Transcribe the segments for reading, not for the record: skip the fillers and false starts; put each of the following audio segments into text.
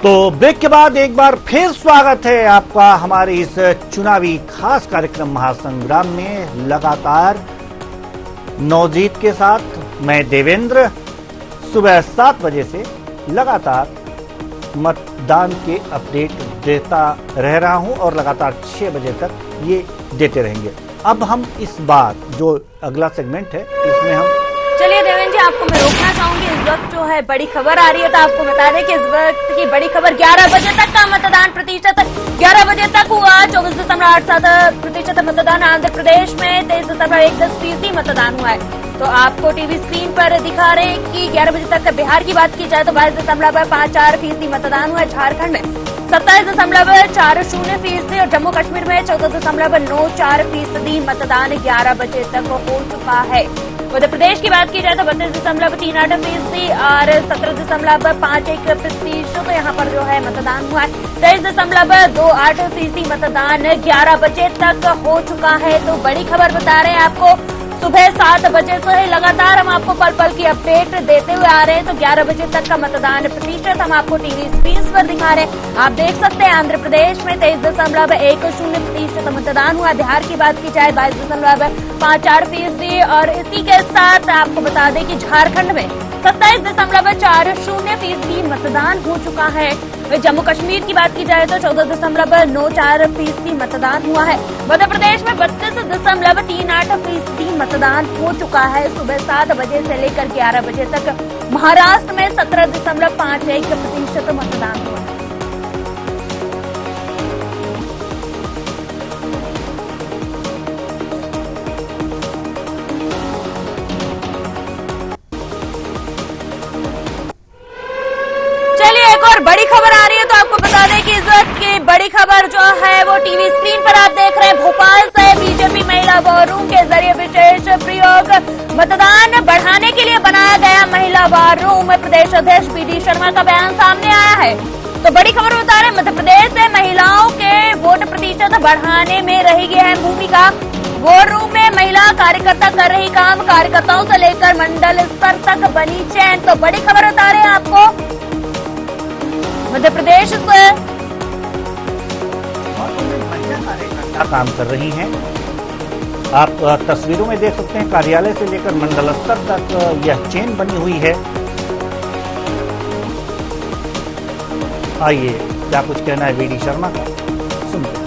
तो ब्रेक के बाद एक बार फिर स्वागत है आपका हमारे इस चुनावी खास कार्यक्रम महासंग्राम में। लगातार नवजीत के साथ मैं देवेंद्र सुबह 7 बजे से लगातार मतदान के अपडेट देता रह रहा हूं और लगातार 6 बजे तक ये देते रहेंगे। अब हम इस बार जो अगला सेगमेंट है इसमें हम चलिए देवेंद्र जी, आपको मैं रोकना चाहूंगी। इस वक्त जो है बड़ी खबर आ रही है, तो आपको बता दें कि इस वक्त की बड़ी खबर 11 बजे तक का मतदान प्रतिशत 11 बजे तक हुआ। 24.87% मतदान आंध्र प्रदेश में, 23.10% मतदान हुआ है। तो आपको टीवी स्क्रीन पर दिखा रहे हैं कि 11 बजे तक बिहार की बात की जाए तो 22.54% मतदान हुआ है। झारखंड में 27.40% और जम्मू कश्मीर में 14.94% मतदान 11 बजे तक हो चुका है। मध्य प्रदेश की बात की जाए तो 32.38% और 17.51% तो यहाँ पर जो है मतदान हुआ है। 23.28% मतदान 11 बजे तक हो चुका है। तो बड़ी खबर बता रहे हैं आपको, सुबह 7 बजे से लगातार हम आपको पल पल की अपडेट देते हुए आ रहे हैं। तो 11 बजे तक का मतदान प्रतिशत हम आपको टीवी स्क्रीन पर दिखा रहे हैं। आप देख सकते हैं आंध्र प्रदेश में 23.10% मतदान हुआ। बिहार की बात की जाए 22.54% और इसी के साथ आपको बता दें कि झारखंड में 27.40% मतदान हो चुका है। जम्मू कश्मीर की बात की जाए तो 14.94% मतदान हुआ है। मध्य प्रदेश में 32.38% मतदान हो चुका है सुबह 7 बजे से लेकर 11 बजे तक। महाराष्ट्र में 17.51% मतदान हुआ है। एक और बड़ी खबर आ रही है, तो आपको बता दें कि इस वक्त की बड़ी खबर जो है वो टीवी स्क्रीन पर आप देख रहे हैं। भोपाल से बीजेपी महिला वॉर रूम के जरिए विशेष प्रयोग, मतदान बढ़ाने के लिए बनाया गया महिला वॉर रूम। प्रदेश अध्यक्ष बीडी शर्मा का बयान सामने आया है। तो बड़ी खबर बता रहे हैं, मध्य प्रदेश से महिलाओं के वोट प्रतिशत बढ़ाने में रहेगी अहम भूमिका। वॉर रूम में महिला कार्यकर्ता कर रही काम, कार्यकर्ताओं से लेकर मंडल स्तर तक बनी चैन। तो बड़ी खबर बता रहे हैं आपको मध्य प्रदेश से महिला कार्यकर्ता काम कर रही हैं। आप तस्वीरों में देख सकते हैं कार्यालय से लेकर मंडल स्तर तक यह चेन बनी हुई है। आइए क्या कुछ कहना है बीडी शर्मा का, सुनते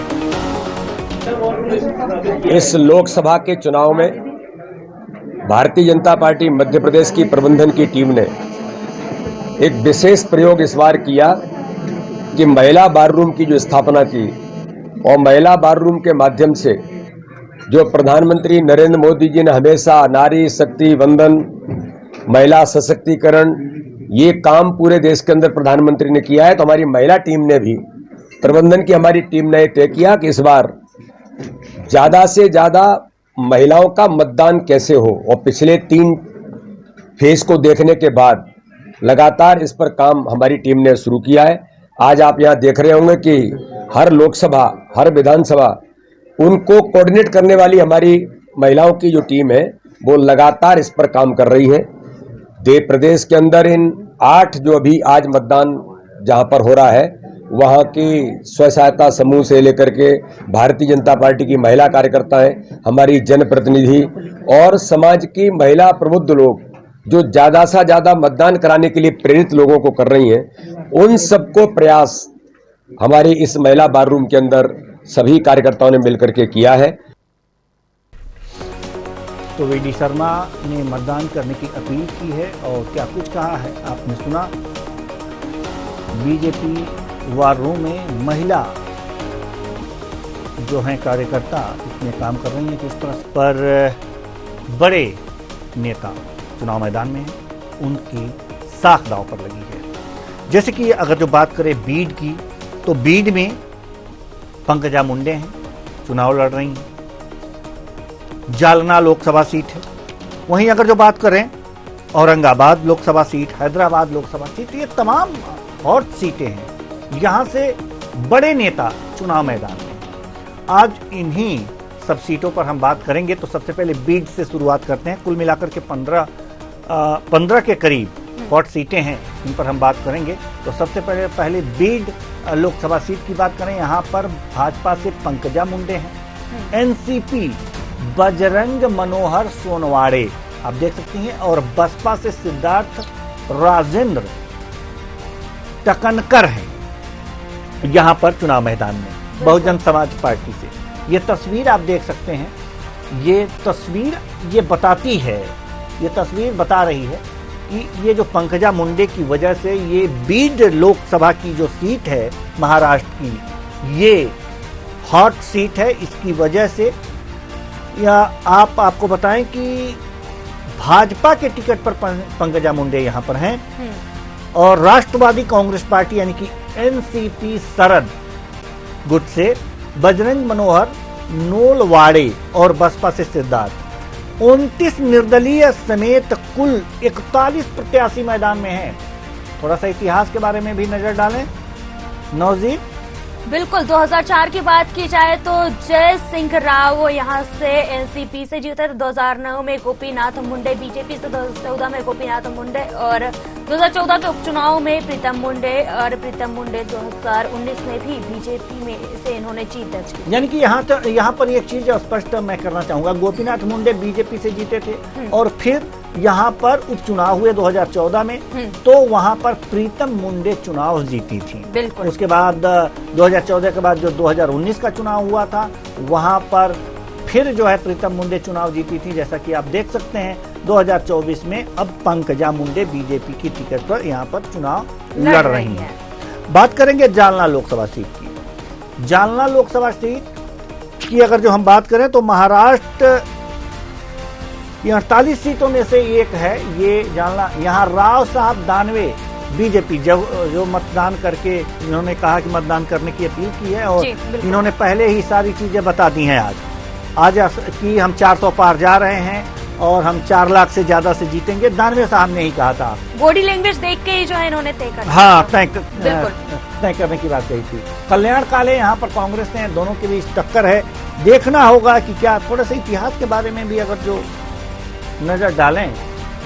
हैं। इस लोकसभा के चुनाव में भारतीय जनता पार्टी मध्य प्रदेश की प्रबंधन की टीम ने एक विशेष प्रयोग इस बार किया कि महिला बार रूम की जो स्थापना की और महिला बार रूम के माध्यम से जो प्रधानमंत्री नरेंद्र मोदी जी ने हमेशा नारी शक्ति वंदन, महिला सशक्तिकरण, ये काम पूरे देश के अंदर प्रधानमंत्री ने किया है। तो हमारी महिला टीम ने भी, प्रबंधन की हमारी टीम ने तय किया कि इस बार ज्यादा से ज्यादा महिलाओं का मतदान कैसे हो, और पिछले 3 फेज को देखने के बाद लगातार इस पर काम हमारी टीम ने शुरू किया है। आज आप यहां देख रहे होंगे कि हर लोकसभा, हर विधानसभा, उनको कोऑर्डिनेट करने वाली हमारी महिलाओं की जो टीम है वो लगातार इस पर काम कर रही है। देश प्रदेश के अंदर इन 8 जो अभी आज मतदान जहां पर हो रहा है, वहां की स्व सहायता समूह से लेकर के भारतीय जनता पार्टी की महिला कार्यकर्ताएं, हमारी जनप्रतिनिधि और समाज की महिला प्रबुद्ध लोग जो ज्यादा से ज्यादा मतदान कराने के लिए प्रेरित लोगों को कर रही हैं, उन सबको प्रयास हमारी इस महिला बार रूम के अंदर सभी कार्यकर्ताओं ने मिलकर के किया है। तो बीडी शर्मा ने मतदान करने की अपील की है और क्या कुछ कहा है आपने सुना। बीजेपी वार रूम में महिला जो हैं कार्यकर्ता इसमें काम कर रही हैं किस तरह पर। बड़े नेता चुनाव मैदान में हैं, उनकी साख दांव पर लगी है। जैसे कि अगर जो बात करें बीड की, तो बीड में पंकजा मुंडे हैं, चुनाव लड़ रही हैं। जालना लोकसभा सीट है। वहीं अगर जो बात करें औरंगाबाद लोकसभा सीट, हैदराबाद लोकसभा सीट, ये तमाम हॉट सीटें हैं। यहां से बड़े नेता चुनाव मैदान में। आज इन्हीं सब सीटों पर हम बात करेंगे। तो सबसे पहले बीड से शुरुआत करते हैं। कुल मिलाकर के 15 के करीब हॉट सीटें हैं इन पर हम बात करेंगे। तो सबसे पहले बीड लोकसभा सीट की बात करें, यहाँ पर भाजपा से पंकजा मुंडे हैं, एनसीपी बजरंग मनोहर सोनवाड़े आप देख सकती हैं, और बसपा से सिद्धार्थ राजेंद्र टकनकर हैं यहाँ पर चुनाव मैदान में बहुजन समाज पार्टी से। ये तस्वीर आप देख सकते हैं, ये तस्वीर ये बताती है, ये तस्वीर बता रही है कि ये जो पंकजा मुंडे की वजह से ये बीड लोकसभा की जो सीट है महाराष्ट्र की, ये हॉट सीट है। इसकी वजह से या आपको बताएं कि भाजपा के टिकट पर पंकजा मुंडे यहाँ पर हैं और राष्ट्रवादी कांग्रेस पार्टी यानी कि एनसीपी शरद गुट से बजरंग मनोहर नोलवाड़े और बसपा से सिद्धार्थ 29 निर्दलीय समेत कुल 41 प्रत्याशी मैदान में हैं। थोड़ा सा इतिहास के बारे में भी नजर डालें नौजीर। बिल्कुल, 2004 की बात की जाए तो जय सिंह राव यहाँ से एनसीपी से जीते थे। 2009 में गोपीनाथ मुंडे बीजेपी से, 2014 में गोपीनाथ मुंडे और 2014 के उपचुनाव में प्रीतम मुंडे, और प्रीतम मुंडे 2019 में भी बीजेपी में से इन्होंने जीत दर्ज की। यानी कि यहाँ पर एक चीज स्पष्ट मैं करना चाहूंगा, गोपीनाथ मुंडे बीजेपी से जीते थे और फिर यहाँ पर उपचुनाव हुए 2014 में, तो वहाँ पर प्रीतम मुंडे चुनाव जीती थी। बिल्कुल। उसके बाद 2014 के बाद जो 2019 का चुनाव हुआ था वहाँ पर फिर जो है प्रीतम मुंडे चुनाव जीती थी। जैसा कि आप देख सकते हैं 2024 में अब पंकजा मुंडे बीजेपी की टिकट पर यहाँ पर चुनाव लड़ रही हैं। बात करेंगे जालना लोकसभा सीट की। जालना लोकसभा सीट की अगर जो हम बात करें तो महाराष्ट्र 48 सीटों में से एक है ये जालना। यहाँ राव साहब दानवे बीजेपी जो मतदान करके इन्होंने कहा कि मतदान करने की अपील की है और इन्होंने पहले ही सारी चीजें बता दी हैं आज कि हम 400 पार जा रहे हैं और हम 4 लाख से ज्यादा से जीतेंगे। दानवे साहब ने ही कहा था, बॉडी लैंग्वेज देख के ही जो है इन्होंने तय कर, हाँ तय करने की बात कही थी। कल्याण काले यहाँ पर कांग्रेस ने, दोनों के बीच टक्कर है। देखना होगा कि क्या, थोड़ा सा इतिहास के बारे में भी अगर जो नजर डालें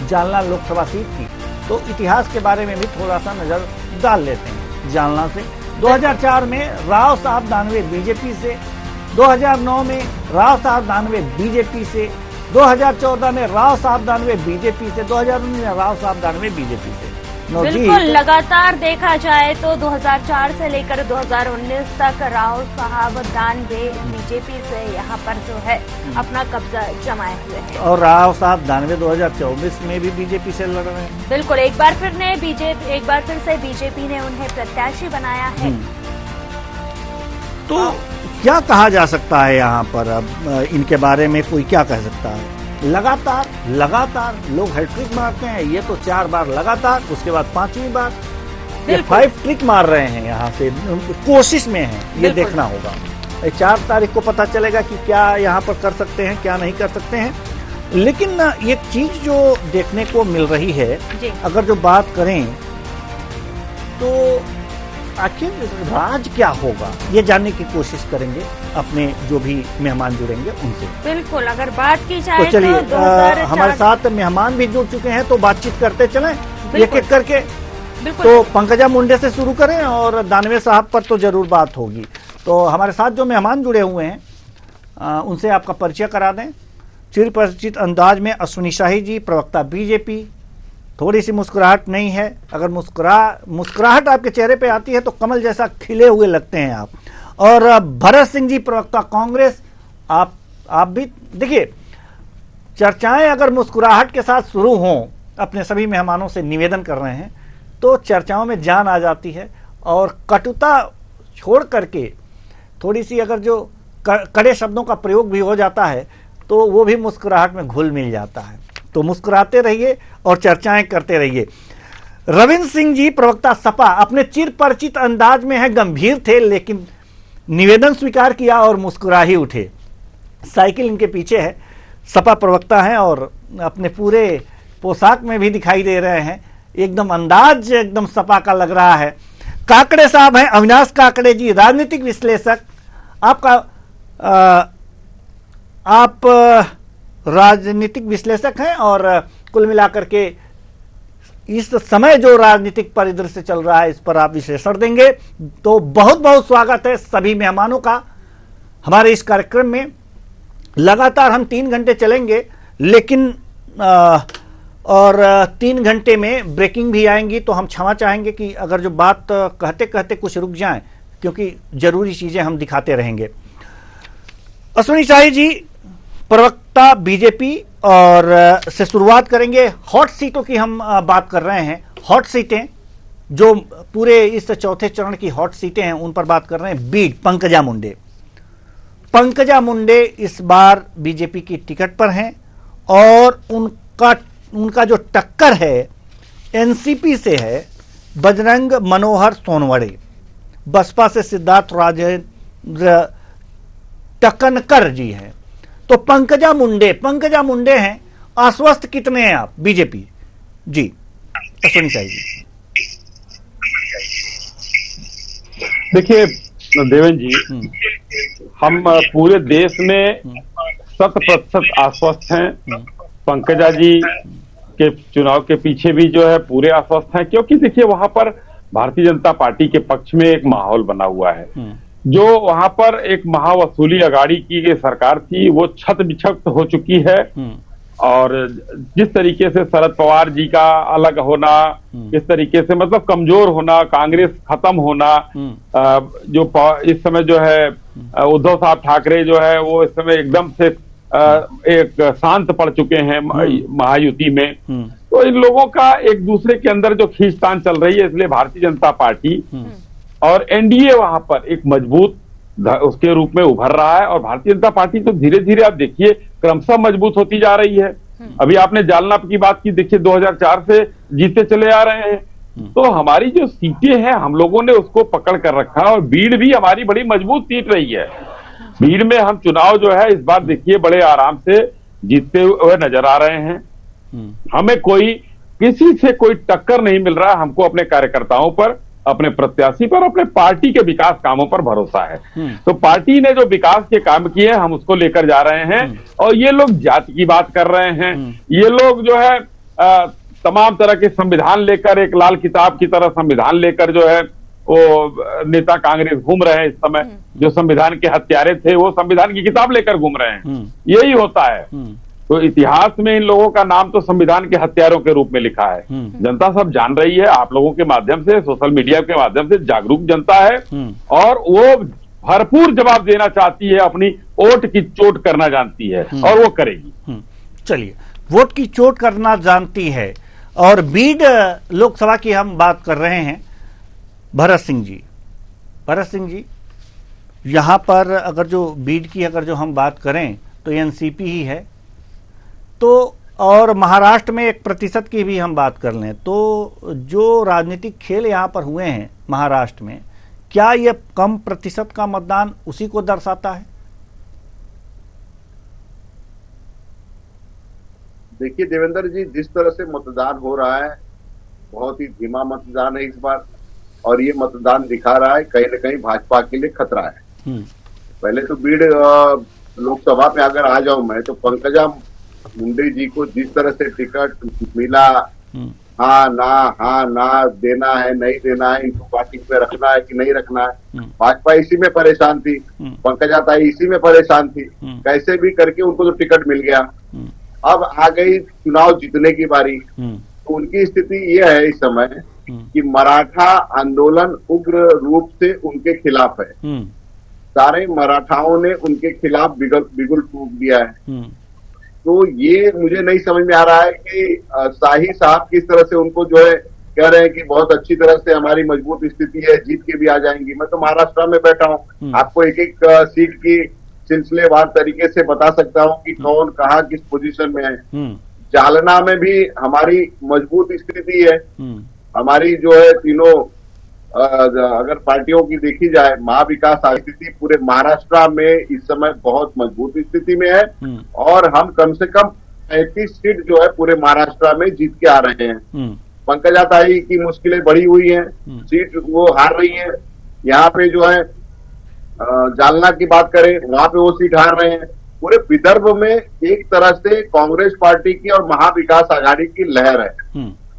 जालना लोकसभा सीट की तो इतिहास के बारे में भी थोड़ा सा नजर डाल लेते हैं। जालना से 2004 में राव साहब दानवे बीजेपी से, 2009 में राव साहब दानवे बीजेपी से, 2014 में राव साहब दानवे बीजेपी से, 2019 में राव साहब दानवे बीजेपी से। बिल्कुल, लगातार देखा जाए तो 2004 से लेकर 2019 तक राव साहब दानवे बीजेपी से यहाँ पर जो है अपना कब्जा जमाए हुए हैं और राव साहब दानवे 2024 में भी बीजेपी से लड़ रहे हैं। बिल्कुल, एक बार फिर से बीजेपी ने उन्हें प्रत्याशी बनाया है। तो क्या कहा जा सकता है यहाँ पर, अब इनके बारे में कोई क्या कह सकता है? लगातार लोग हैट्रिक मारते हैं, ये तो 4 बार लगातार, उसके बाद 5वीं बार ये 5 ट्रिक मार रहे हैं। यहाँ से कोशिश में है, ये देखना होगा। 4 तारीख को पता चलेगा कि क्या यहाँ पर कर सकते हैं, क्या नहीं कर सकते हैं। लेकिन एक चीज जो देखने को मिल रही है, अगर जो बात करें तो आखिर राज क्या होगा ये जानने की कोशिश करेंगे अपने जो भी मेहमान जुड़ेंगे उनसे। बिल्कुल, अगर बात की जाए तो चलिए हमारे साथ मेहमान भी जुड़ चुके हैं तो बातचीत करते चलें एक एक करके। तो पंकजा मुंडे से शुरू करें और दानवे साहब पर तो जरूर बात होगी। तो हमारे साथ जो मेहमान जुड़े हुए हैं उनसे आपका परिचय करा दें। चिर परिचित अंदाज में अश्विनी शाही जी, प्रवक्ता बीजेपी। थोड़ी सी मुस्कुराहट नहीं है, अगर मुस्कुराहट आपके चेहरे पे आती है तो कमल जैसा खिले हुए लगते हैं आप। और भरत सिंह जी, प्रवक्ता कांग्रेस। आप भी देखिए, चर्चाएं अगर मुस्कुराहट के साथ शुरू हों, अपने सभी मेहमानों से निवेदन कर रहे हैं, तो चर्चाओं में जान आ जाती है और कटुता छोड़ करके थोड़ी सी अगर जो कड़े शब्दों का प्रयोग भी हो जाता है तो वो भी मुस्कुराहट में घुल मिल जाता है। तो मुस्कुराते रहिए और चर्चाएं करते रहिए। रविंद्र सिंह जी, प्रवक्ता सपा, अपने चिर परिचित अंदाज में है, गंभीर थे लेकिन निवेदन स्वीकार किया और मुस्कुरा ही उठे। साइकिल इनके पीछे है, सपा प्रवक्ता हैं और अपने पूरे पोशाक में भी दिखाई दे रहे हैं, एकदम अंदाज एकदम सपा का लग रहा है। काकड़े साहब हैं, अविनाश काकड़े जी, राजनीतिक विश्लेषक। आप राजनीतिक विश्लेषक हैं और कुल मिलाकर के इस समय जो राजनीतिक परिदृश्य चल रहा है इस पर आप विश्लेषण देंगे। तो बहुत बहुत स्वागत है सभी मेहमानों का हमारे इस कार्यक्रम में। लगातार हम 3 घंटे चलेंगे, लेकिन और 3 घंटे में ब्रेकिंग भी आएंगी, तो हम क्षमा चाहेंगे कि अगर जो बात कहते कहते कुछ रुक जाएं, क्योंकि जरूरी चीजें हम दिखाते रहेंगे। अश्विनी शाही जी, प्रवक्ता बीजेपी, और से शुरुआत करेंगे। हॉट सीटों की हम बात कर रहे हैं। हॉट सीटें जो पूरे इस चौथे चरण की हॉट सीटें हैं उन पर बात कर रहे हैं। बीड, पंकजा मुंडे इस बार बीजेपी की टिकट पर हैं, और उनका जो टक्कर है एनसीपी से है बजरंग मनोहर सोनवणे। बसपा से सिद्धार्थ राजेंद्र टकनकर जी हैं। तो पंकजा मुंडे हैं। आश्वस्त कितने हैं आप बीजेपी? जी अश्विनी शाही जी। देखिए देवेंद्र जी, हम पूरे देश में 100% आश्वस्त हैं। पंकजा जी के चुनाव के पीछे भी जो है पूरे आश्वस्त हैं, क्योंकि देखिए वहां पर भारतीय जनता पार्टी के पक्ष में एक माहौल बना हुआ है। जो वहां पर एक महावसूली अगाड़ी की सरकार थी वो छत बिछत हो चुकी है, और जिस तरीके से शरद पवार जी का अलग होना, इस तरीके से मतलब कमजोर होना, कांग्रेस खत्म होना, जो इस समय जो है उद्धव साहब ठाकरे जो है वो इस समय एकदम से एक शांत पड़ चुके हैं महायुति में। तो इन लोगों का एक दूसरे के अंदर जो खींचतान चल रही है, इसलिए भारतीय जनता पार्टी और एनडीए वहां पर एक मजबूत उसके रूप में उभर रहा है। और भारतीय जनता पार्टी तो धीरे धीरे आप देखिए क्रमशः मजबूत होती जा रही है। अभी आपने जालना की बात की, देखिए 2004 से जीते चले आ रहे हैं। तो हमारी जो सीटें हैं हम लोगों ने उसको पकड़ कर रखा, और बीड भी हमारी बड़ी मजबूत सीट रही है। बीड में हम चुनाव जो है इस बार देखिए बड़े आराम से जीतते हुए नजर आ रहे हैं। हमें किसी से कोई टक्कर नहीं मिल रहा। हमको अपने कार्यकर्ताओं पर, अपने प्रत्याशी पर, अपने पार्टी के विकास कामों पर भरोसा है। तो पार्टी ने जो विकास के काम किए हम उसको लेकर जा रहे हैं। और ये लोग जाति की बात कर रहे हैं, ये लोग जो है तमाम तरह के संविधान लेकर, एक लाल किताब की तरह संविधान लेकर जो है वो नेता कांग्रेस घूम रहे हैं इस समय। जो संविधान के हत्यारे थे वो संविधान की किताब लेकर घूम रहे हैं। यही होता है। तो इतिहास में इन लोगों का नाम तो संविधान के हत्यारों के रूप में लिखा है। जनता सब जान रही है, आप लोगों के माध्यम से, सोशल मीडिया के माध्यम से जागरूक जनता है, और वो भरपूर जवाब देना चाहती है, अपनी वोट की चोट करना जानती है, और वो करेगी। चलिए, वोट की चोट करना जानती है। और बीड लोकसभा की हम बात कर रहे हैं। भरत सिंह जी, यहां पर अगर जो बीड की अगर जो हम बात करें तो एनसीपी ही है। तो और महाराष्ट्र में 1% की भी हम बात कर लें तो जो राजनीतिक खेल यहां पर हुए हैं महाराष्ट्र में, क्या यह कम प्रतिशत का मतदान उसी को दर्शाता है? देखिए देवेंद्र जी, जिस तरह से मतदान हो रहा है बहुत ही धीमा मतदान है इस बार, और ये मतदान दिखा रहा है कहीं न कहीं भाजपा के लिए खतरा है। पहले तो बीड लोकसभा पे अगर आ जाऊं मैं, तो पंकजा मुंडे जी को जिस तरह से टिकट मिला, हाँ ना, देना है नहीं देना है, इनको पार्टी पे रखना है कि नहीं रखना है, भाजपा इसी में परेशान थी, पंकजा ताई इसी में परेशान थी। कैसे भी करके उनको तो टिकट मिल गया। अब आ गई चुनाव जीतने की बारी। तो उनकी स्थिति ये है इस समय कि मराठा आंदोलन उग्र रूप से उनके खिलाफ है। सारे मराठाओं ने उनके खिलाफ बिगुल फूंक दिया है। तो ये मुझे नहीं समझ में आ रहा है कि शाही साहब किस तरह से उनको जो है कह रहे हैं कि बहुत अच्छी तरह से हमारी मजबूत स्थिति है, जीत के भी आ जाएंगी। मैं तो महाराष्ट्र में बैठा हूँ, आपको एक एक सीट की सिलसिलेवार तरीके से बता सकता हूँ कि कौन कहाँ किस पोजीशन में है। जालना में भी हमारी मजबूत स्थिति है। हमारी जो है तीनों अगर पार्टियों की देखी जाए, महाविकास स्थिति पूरे महाराष्ट्र में इस समय बहुत मजबूत स्थिति में है, और हम कम से कम 35 सीट जो है पूरे महाराष्ट्र में जीत के आ रहे हैं। पंकजा ताई की मुश्किलें बढ़ी हुई हैं, सीट वो हार रही है। यहाँ पे जो है जालना की बात करें, वहां पे वो सीट हार रहे हैं। पूरे विदर्भ में एक तरह से कांग्रेस पार्टी की और महाविकास आघाड़ी की लहर है।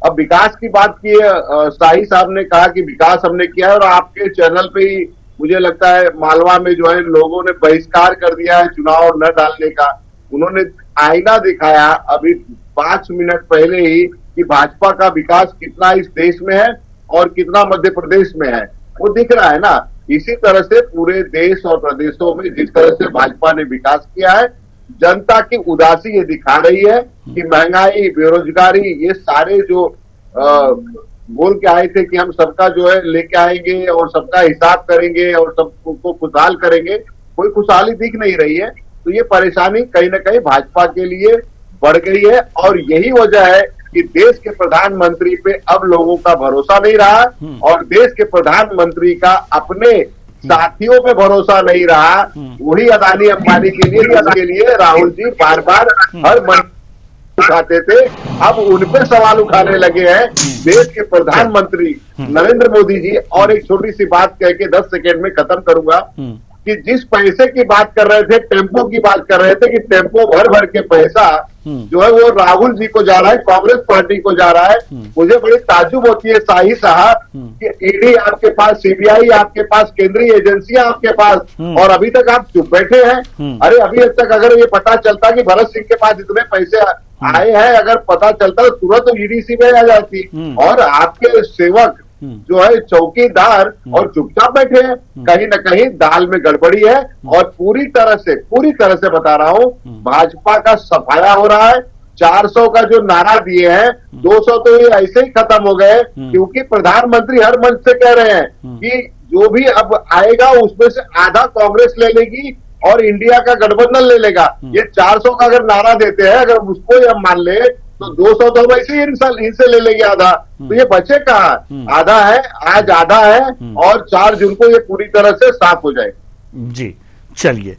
अब विकास की बात की है, शाही साहब ने कहा कि विकास हमने किया है, और आपके चैनल पे ही मुझे लगता है मालवा में जो है लोगों ने बहिष्कार कर दिया है चुनाव न डालने का। उन्होंने आईना दिखाया अभी 5 मिनट पहले ही कि भाजपा का विकास कितना इस देश में है और कितना मध्य प्रदेश में है, वो दिख रहा है ना। इसी तरह से पूरे देश और प्रदेशों में जिस तरह से भाजपा ने विकास किया है, जनता की उदासी ये दिखा रही है कि महंगाई, बेरोजगारी, ये सारे जो बोल के आए थे कि हम सबका जो है लेके आएंगे और सबका हिसाब करेंगे और सबको खुशहाल करेंगे, कोई खुशहाली दिख नहीं रही है। तो ये परेशानी कहीं ना कहीं भाजपा के लिए बढ़ गई है, और यही वजह है कि देश के प्रधानमंत्री पे अब लोगों का भरोसा नहीं रहा, और देश के प्रधानमंत्री का अपने साथियों पे भरोसा नहीं रहा। वही अदानी अंबानी के लिए राहुल जी बार बार हर मंत्री उठाते थे, अब उन पे सवाल उठाने लगे हैं देश के प्रधानमंत्री नरेंद्र मोदी जी। और एक छोटी सी बात कह के 10 सेकेंड में खत्म करूंगा कि जिस पैसे की बात कर रहे थे, टेम्पो की बात कर रहे थे कि टेम्पो भर भर के पैसा जो है वो राहुल जी को जा रहा है, कांग्रेस पार्टी को जा रहा है। मुझे बड़ी ताज्जुब होती है शाही साहब कि ईडी आपके पास, सीबीआई आपके पास, केंद्रीय एजेंसियां आपके पास, और अभी तक आप चुप बैठे हैं। अरे अभी तक अगर ये पता चलता कि भरत सिंह के पास इतने पैसे आए हैं, अगर पता चलता तो तुरंत तो ईडी सीबीआई आ जाती, और आपके सेवक जो है चौकीदार और चुपचाप बैठे हैं। कहीं ना कहीं दाल में गड़बड़ी है, और पूरी तरह से बता रहा हूं, भाजपा का सफाया हो रहा है। 400 का जो नारा दिए हैं, 200 तो ये ऐसे ही खत्म हो गए, क्योंकि प्रधानमंत्री हर मंच से कह रहे हैं कि जो भी अब आएगा उसमें से आधा कांग्रेस ले लेगी और इंडिया का गठबंधन ले लेगा। ये 400 का अगर नारा देते हैं, अगर उसको हम मान ले तो 200 तो वैसे ही इनसे ले लेंगे आधा, तो ये बचे कहाँ? आधा है, आज आधा है, और 4 जून को ये पूरी तरह से साफ हो जाए। जी चलिए,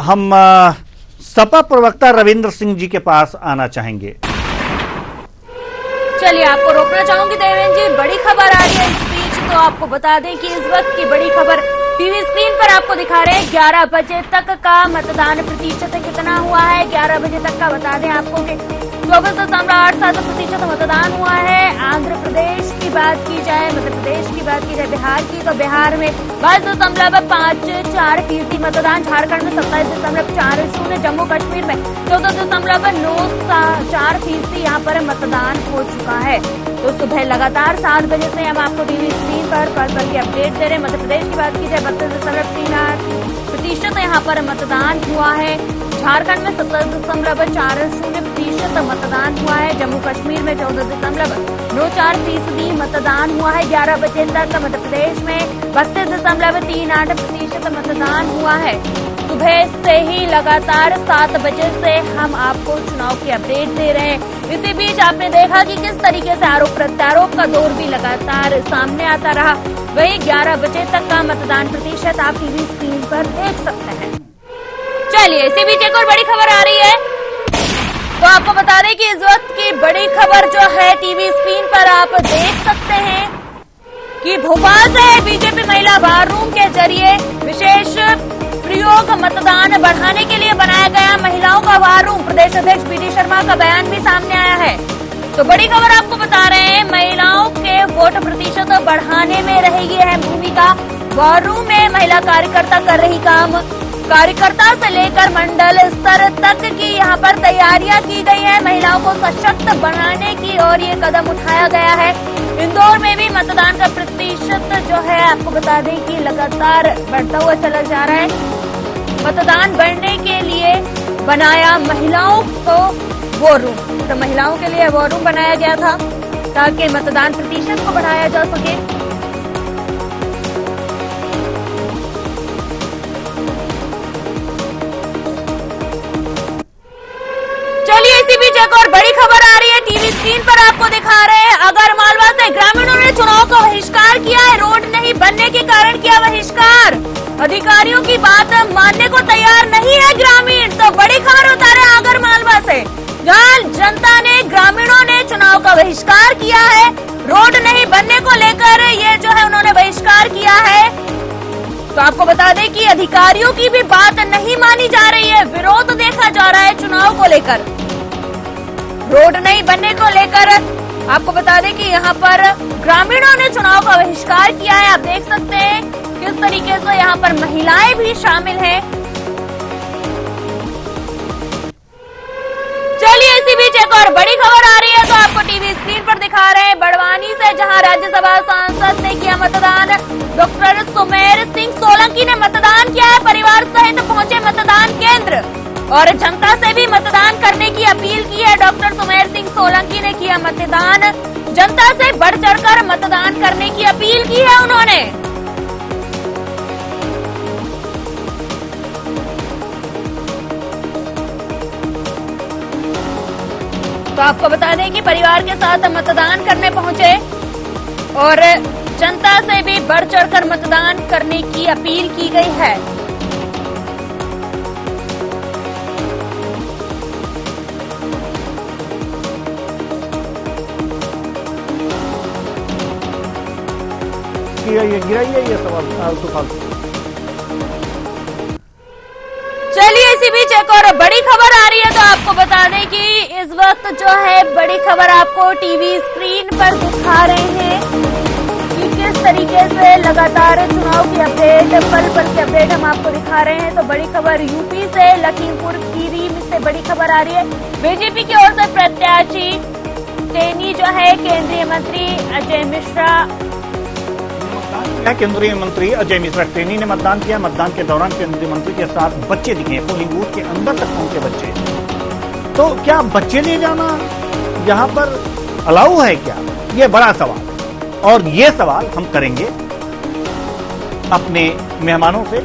हम सपा प्रवक्ता रविंद्र सिंह जी के पास आना चाहेंगे। चलिए, आपको रोकना चाहूंगी देवेंद्र जी, बड़ी खबर आ रही है इस बीच। तो आपको बता दें कि इस वक्त की बड़ी खबर टीवी स्क्रीन पर आपको दिखा रहे हैं। 11 बजे तक का मतदान प्रतिशत कितना हुआ है? 11 बजे तक का बता दें आपको कि 24.87% मतदान हुआ है। आंध्र प्रदेश की बात की जाए, मध्य प्रदेश की बात की जाए, बिहार की, तो बिहार में 22.54% मतदान, झारखंड में 27.40, जम्मू कश्मीर में 14.94% यहाँ पर मतदान हो चुका है। तो सुबह लगातार 7 बजे से हम आपको टीवी स्क्रीन पर पल की अपडेट दे रहे हैं। मध्य प्रदेश की बात की जाए 32.38% यहाँ पर मतदान हुआ है। झारखंड में 70.40% मतदान हुआ है। जम्मू कश्मीर में 14.94% मतदान हुआ है। 11 बजे तक मध्य प्रदेश में 32.38% मतदान हुआ है। सुबह से ही लगातार 7 बजे से हम आपको चुनाव की अपडेट दे रहे हैं। इसी बीच आपने देखा कि किस तरीके से आरोप प्रत्यारोप का दौर भी लगातार सामने आता रहा। वहीं 11 बजे तक का मतदान प्रतिशत आप टीवी स्क्रीन पर देख सकते हैं। चलिए, इसी बीच एक और बड़ी खबर आ रही है। तो आपको बता दें कि इस वक्त की बड़ी खबर जो है टीवी स्क्रीन पर आप देख सकते हैं कि भोपाल से बीजेपी महिला वार रूम के जरिए विशेष प्रयोग मतदान बढ़ाने के लिए बनाया गया महिलाओं का वार रूम। प्रदेश अध्यक्ष पीडी शर्मा का बयान भी सामने आया है। तो बड़ी खबर आपको बता रहे हैं, महिलाओं के वोट प्रतिशत बढ़ाने में रहेगी अहम भूमिका। वार रूम में महिला कार्यकर्ता कर रही काम। कार्यकर्ता से लेकर मंडल स्तर तक की यहाँ पर तैयारियां की गई है महिलाओं को सशक्त बनाने की, और ये कदम उठाया गया है। इंदौर में भी मतदान का प्रतिशत जो है आपको बता दें कि लगातार बढ़ता हुआ चला जा रहा है। मतदान बढ़ने के लिए बनाया महिलाओं को वॉर रूम। तो महिलाओं के लिए वॉर रूम बनाया गया था ताकि मतदान प्रतिशत को बढ़ाया जा सके। चलिए, इसी बीच एक और बड़ी खबर आ रही है टीवी स्क्रीन पर आपको दिखा रहे हैं। आगरमालवा से ग्रामीणों ने चुनाव का बहिष्कार किया है। रोड नहीं बनने के कारण किया बहिष्कार। अधिकारियों की बात मानने को तैयार नहीं है ग्रामीण। तो बड़ी खबर बता रहे हैं आगरमालवा से, जहां जनता ने, ग्रामीणों ने चुनाव का बहिष्कार किया है। रोड नहीं बनने को लेकर ये जो है उन्होंने बहिष्कार किया है। तो आपको बता दें कि अधिकारियों की भी बात नहीं मानी जा रही है। विरोध देखा जा रहा है चुनाव को लेकर। रोड नहीं बनने को लेकर आपको बता दें कि यहाँ पर ग्रामीणों ने चुनाव का बहिष्कार किया है। आप देख सकते हैं किस तरीके से यहाँ पर महिलाएं भी शामिल हैं। चलिए इसी बीच एक और बड़ी खबर आ रही है तो आपको टीवी स्क्रीन पर दिखा रहे हैं। बड़वानी से जहां राज्यसभा सांसद ने किया मतदान, डॉक्टर सुमेर सिंह सोलंकी ने मतदान किया है। परिवार सहित पहुंचे मतदान केंद्र और जनता से भी मतदान करने की अपील की है। डॉक्टर सुमेर सिंह सोलंकी ने किया मतदान, जनता से बढ़ चढ़कर मतदान करने की अपील की है उन्होंने। तो आपको बता दें कि परिवार के साथ मतदान करने पहुंचे और जनता से भी बढ़ चढ़कर मतदान करने की अपील की गई है। गिराइए ये सवाल फालतू फालतू। चलिए इसी बीच एक और बड़ी खबर आ रही है तो आपको बता दें कि इस वक्त जो है बड़ी खबर आपको टीवी स्क्रीन पर दिखा रहे हैं कि किस तरीके से लगातार चुनाव की अपडेट, पल पल की अपडेट हम आपको दिखा रहे हैं। तो बड़ी खबर यूपी से लखीमपुर खीरी से बड़ी खबर आ रही है। बीजेपी की ओर से प्रत्याशी टेनी जो है केंद्रीय मंत्री अजय मिश्रा, केंद्रीय मंत्री अजय मिश्रा टेनी ने मतदान किया। मतदान के दौरान केंद्रीय मंत्री के साथ बच्चे दिखे, पोलिंग बूथ के अंदर तक पहुंचे बच्चे। तो क्या बच्चे ले जाना यहां पर अलाउ है क्या? ये बड़ा सवाल, और ये सवाल हम करेंगे अपने मेहमानों से।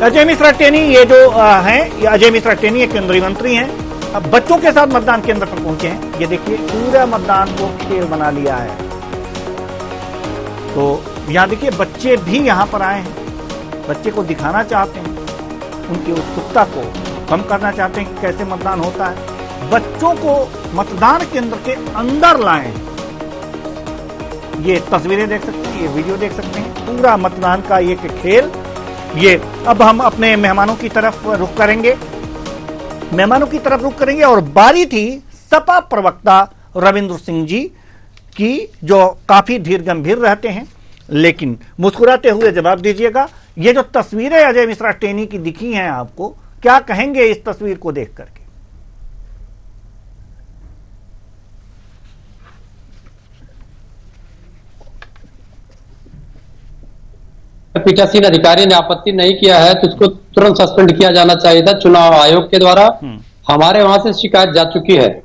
अजय मिश्रा टेनी ये जो हैं, ये अजय मिश्रा टेनी ये केंद्रीय मंत्री हैं, अब बच्चों के साथ मतदान केंद्र पर पहुंचे हैं। ये देखिए पूरा मतदान को खेल बना लिया है। तो यहां देखिए बच्चे भी यहां पर आए हैं, बच्चे को दिखाना चाहते हैं, उनकी उत्सुकता को कम करना चाहते हैं कि कैसे मतदान होता है। बच्चों को मतदान केंद्र के अंदर लाए। ये तस्वीरें देख सकते हैं, ये वीडियो देख सकते हैं, पूरा मतदान का ये खेल। ये अब हम अपने मेहमानों की तरफ रुख करेंगे और बारी थी सपा प्रवक्ता रविंद्र सिंह जी की, जो काफी धीर गंभीर रहते हैं लेकिन मुस्कुराते हुए जवाब दीजिएगा। ये जो तस्वीरें अजय मिश्रा टेनी की दिखी हैं आपको, क्या कहेंगे इस तस्वीर को देख करके? पीठासीन अधिकारी ने आपत्ति नहीं किया है तो उसको तुरंत सस्पेंड किया जाना चाहिए था चुनाव आयोग के द्वारा। हमारे वहां से शिकायत जा चुकी है,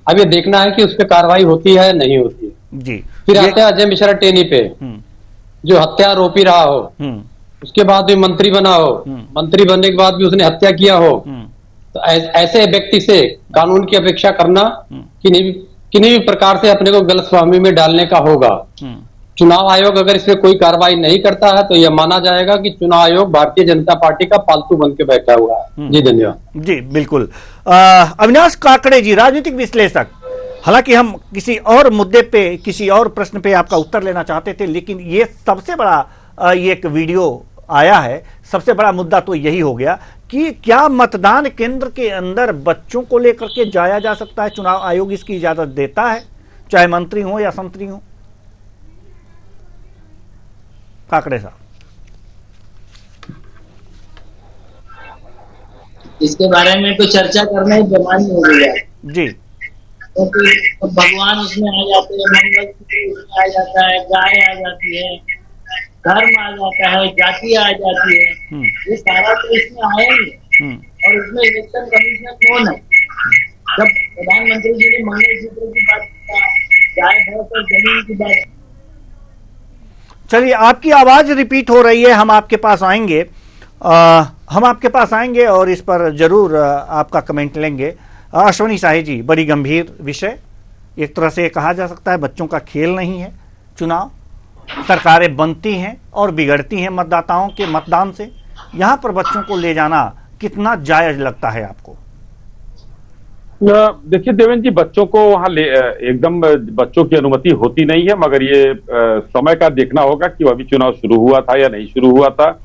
अब ये देखना है कि उस पर कार्रवाई होती है नहीं होती है जी। फिर आते हैं अजय मिश्रा टेनी पे, जो हत्यारोपी रहा हो, उसके बाद भी मंत्री बना हो, मंत्री बनने के बाद भी उसने हत्या किया हो, तो ऐसे व्यक्ति से कानून की अपेक्षा करना किन्हीं भी प्रकार से अपने को गलतफहमी में डालने का होगा। चुनाव आयोग अगर इस पे कोई कार्रवाई नहीं करता है तो यह माना जाएगा कि चुनाव आयोग भारतीय जनता पार्टी का पालतू बन के बैठा हुआ है। जी धन्यवाद। जी बिल्कुल। अविनाश काकड़े जी, राजनीतिक विश्लेषक, हालांकि हम किसी और मुद्दे पे, किसी और प्रश्न पे आपका उत्तर लेना चाहते थे, लेकिन ये सबसे बड़ा ये एक वीडियो आया है, सबसे बड़ा मुद्दा तो यही हो गया कि क्या मतदान केंद्र के अंदर बच्चों को लेकर के जाया जा सकता है? चुनाव आयोग इसकी इजाजत देता है, चाहे मंत्री हो या संतरी हो? काकड़े साहब, इसके बारे में तो चर्चा करना ही बेमानी हो गई है जी। तो भगवान उसमें आ जाते हैं, मंगलसूत्र उसमें आ जाता है, गाय आ जाती है, धर्म आ जाता है, जाति आ जाती है, ये सारा तो इसमें आया ही। और इसमें इलेक्शन कमीशन कौन है? जब प्रधानमंत्री जी ने मंगलसूत्र की बात किया, गाय भैंस और जमीन की बात। चलिए, आपकी आवाज रिपीट हो रही है, हम आपके पास आएंगे और इस पर जरूर आपका कमेंट लेंगे। अश्वनी शाही जी, बड़ी गंभीर विषय, एक तरह से कहा जा सकता है बच्चों का खेल नहीं है चुनाव। सरकारें बनती हैं और बिगड़ती हैं मतदाताओं के मतदान से। यहां पर बच्चों को ले जाना कितना जायज लगता है आपको? देखिए देवेंद्र जी, बच्चों को वहां एकदम बच्चों की अनुमति होती नहीं है, मगर ये समय का देखना होगा कि अभी चुनाव शुरू हुआ था या नहीं शुरू हुआ था,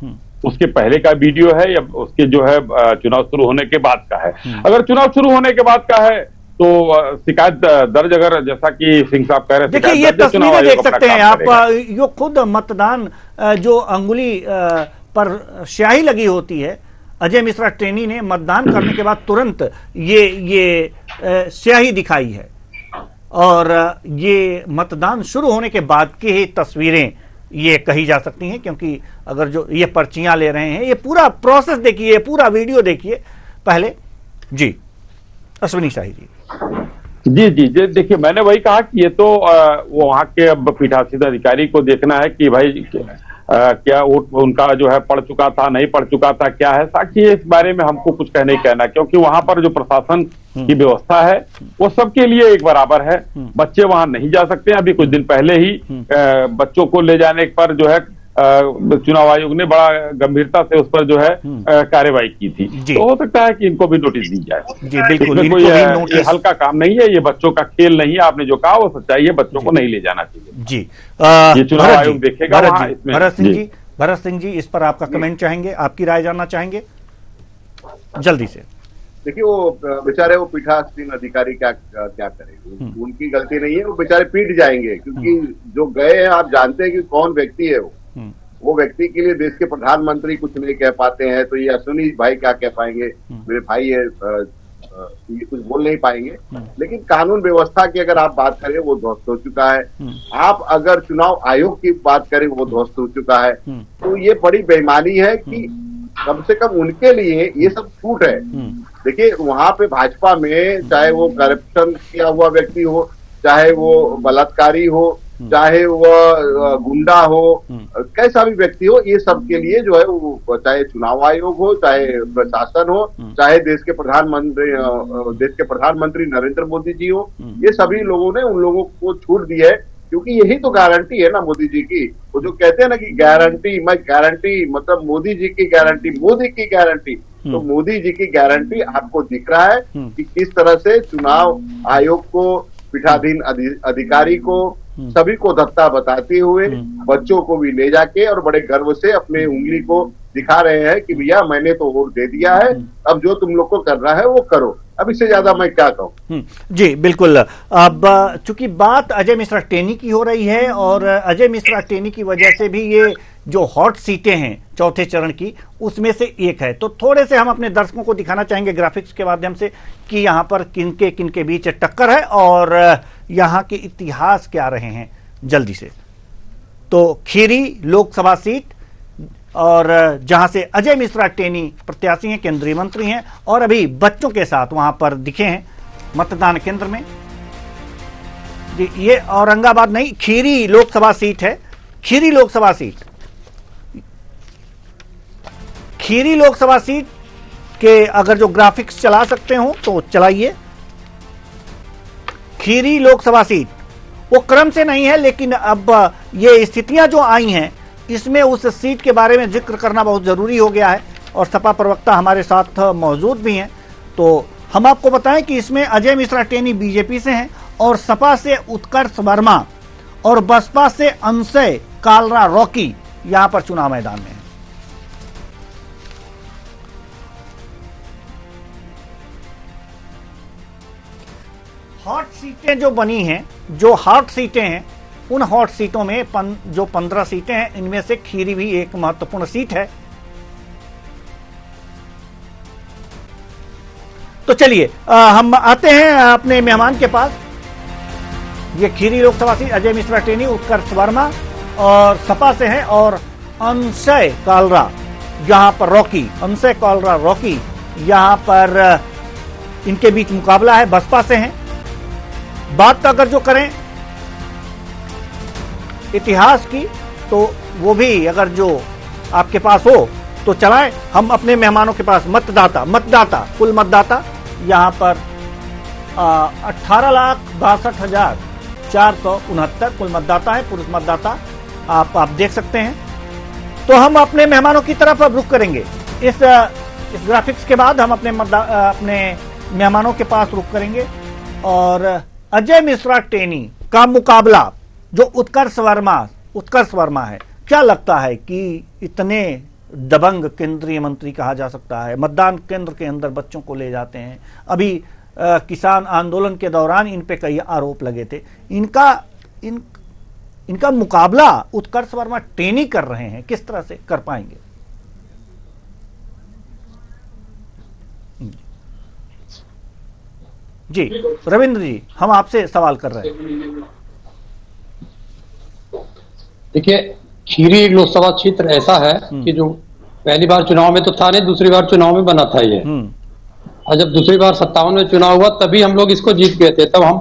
उसके पहले का वीडियो है या उसके जो है चुनाव शुरू होने के बाद का है। अगर चुनाव शुरू होने के बाद का है तो शिकायत दर्ज, अगर जैसा कि सिंह साहब कह रहे हैं, देखिए शिकायत ये दर्ज है, चुनाव तस्वीरें आयोग देख अपना सकते हैं काम आप, करेगा। यो खुद मतदान जो अंगुली पर स्याही लगी होती है, अजय मिश्रा टेनी ने मतदान करने के बाद तुरंत ये स्याही दिखाई है, और ये मतदान शुरू होने के बाद की ही तस्वीरें ये कही जा सकती हैं, क्योंकि अगर जो ये पर्चियां ले रहे हैं, ये पूरा प्रोसेस देखिए, पूरा वीडियो देखिए पहले। जी अश्विनी शाही जी। जी, देखिए मैंने वही कहा कि ये तो वो वहाँ के अब पीठासीन अधिकारी को देखना है कि भाई क्या उनका जो है पढ़ चुका था, नहीं पढ़ चुका था, क्या है। साक्षी इस बारे में हमको कुछ नहीं कहना, क्योंकि वहां पर जो प्रशासन की व्यवस्था है वो सबके लिए एक बराबर है। बच्चे वहां नहीं जा सकते। अभी कुछ दिन पहले ही बच्चों को ले जाने पर जो है चुनाव आयोग ने बड़ा गंभीरता से उस पर जो है कार्रवाई की थी। तो हो सकता है कि इनको भी नोटिस दी जाए। जी बिल्कुल, इसमें कोई ये हल्का काम नहीं है, ये बच्चों का खेल नहीं है। आपने जो कहा वो सच्चाई है, बच्चों को नहीं ले जाना चाहिए। जी ये चुनाव आयोग देखेगा। भरत सिंह जी, इस पर आपका कमेंट चाहेंगे, आपकी राय जानना चाहेंगे जल्दी से। देखिए वो बेचारे वो पीठासीन अधिकारी क्या करेंगे, उनकी गलती नहीं है, वो बेचारे पीट जाएंगे, क्योंकि जो गए हैं आप जानते हैं कि कौन व्यक्ति है वो व्यक्ति के लिए देश के प्रधानमंत्री कुछ नहीं कह पाते हैं, तो ये अश्विनी भाई क्या कह पाएंगे, मेरे भाई है, ये कुछ बोल नहीं पाएंगे। लेकिन कानून व्यवस्था की अगर आप बात करें वो ध्वस्त हो चुका है। आप अगर चुनाव आयोग की बात करें वो ध्वस्त हो चुका है। तो ये बड़ी बेईमानी है कि कम से कम उनके लिए ये सब छूट है। देखिए वहां पे भाजपा में चाहे वो करप्शन किया हुआ व्यक्ति हो, चाहे वो बलात्कारी हो, चाहे वो गुंडा हो, कैसा भी व्यक्ति हो, ये सब के लिए जो है वो चाहे चुनाव आयोग हो, चाहे प्रशासन हो, चाहे देश के प्रधानमंत्री नरेंद्र मोदी जी हो, ये सभी लोगों ने उन लोगों को छूट दी है, क्योंकि यही तो गारंटी है ना मोदी जी की। वो जो कहते हैं ना कि गारंटी मतलब मोदी जी की गारंटी, मोदी की गारंटी, तो मोदी जी की गारंटी आपको दिख रहा है कि किस तरह से चुनाव आयोग को, पीठाधीन अधिकारी को, सभी को धत्ता बताते हुए बच्चों को भी ले जाके और बड़े गर्व से अपने उंगली को दिखा रहे हैं कि भैया मैंने तो वोट दे दिया है, अब जो तुम लोग को करना है वो करो। अब इससे ज्यादा मैं क्या कहूँ। जी बिल्कुल। अब चूंकि बात अजय मिश्रा टेनी की हो रही है, और अजय मिश्रा टेनी की वजह से भी ये जो हॉट सीटें हैं चौथे चरण की, उसमें से एक है, तो थोड़े से हम अपने दर्शकों को दिखाना चाहेंगे ग्राफिक्स के माध्यम से कि यहाँ पर किनके बीच टक्कर है और यहाँ के इतिहास क्या रहे हैं जल्दी से। तो खीरी लोकसभा सीट, और जहां से अजय मिश्रा टेनी प्रत्याशी हैं, केंद्रीय मंत्री हैं, और अभी बच्चों के साथ वहां पर दिखे हैं मतदान केंद्र में। जी ये औरंगाबाद नहीं, खीरी लोकसभा सीट है। खीरी लोकसभा सीट के अगर जो ग्राफिक्स चला सकते हो तो चलाइए। खीरी लोकसभा सीट वो क्रम से नहीं है, लेकिन अब ये स्थितियां जो आई हैं इसमें उस सीट के बारे में जिक्र करना बहुत जरूरी हो गया है, और सपा प्रवक्ता हमारे साथ मौजूद भी हैं। तो हम आपको बताएं कि इसमें अजय मिश्रा टेनी बीजेपी से हैं, और सपा से उत्कर्ष वर्मा और बसपा से अंशय कालरा रॉकी यहां पर चुनाव मैदान में है। हॉट सीटें जो बनी हैं, जो हॉट सीटें हैं, उन हॉट सीटों में जो 15 सीटें हैं, इनमें से खीरी भी एक महत्वपूर्ण सीट है। तो चलिए हम आते हैं अपने मेहमान के पास। ये खीरी लोकसभा सीट अजय मिश्रा टेनी, उत्कर्ष वर्मा और सपा से है, और अंशय कालरा यहां पर रॉकी, अंशय कालरा रॉकी यहां पर इनके बीच मुकाबला है, बसपा से हैं। बात अगर जो करें इतिहास की, तो वो भी अगर जो आपके पास हो तो चलाएं। हम अपने मेहमानों के पास कुल मतदाता यहां पर 18,62,469 कुल मतदाता है, पुरुष मतदाता आप देख सकते हैं। तो हम अपने मेहमानों की तरफ अब रुख करेंगे। इस ग्राफिक्स के बाद हम अपने मेहमानों के पास रुख करेंगे, और अजय मिश्रा टेनी का मुकाबला जो उत्कर्ष वर्मा है। क्या लगता है कि इतने दबंग केंद्रीय मंत्री कहा जा सकता है, मतदान केंद्र के अंदर बच्चों को ले जाते हैं, अभी किसान आंदोलन के दौरान इन पे कई आरोप लगे थे। इनका मुकाबला उत्कर्ष वर्मा टेनी कर रहे हैं, किस तरह से कर पाएंगे? जी रविंद्र जी, हम आपसे सवाल कर रहे हैं। देखिए, खीरी लोकसभा क्षेत्र ऐसा है कि जो पहली बार चुनाव में तो था नहीं, दूसरी बार चुनाव में बना था ये। और जब दूसरी बार 57 में चुनाव हुआ तभी हम लोग इसको जीत गए थे। तब हम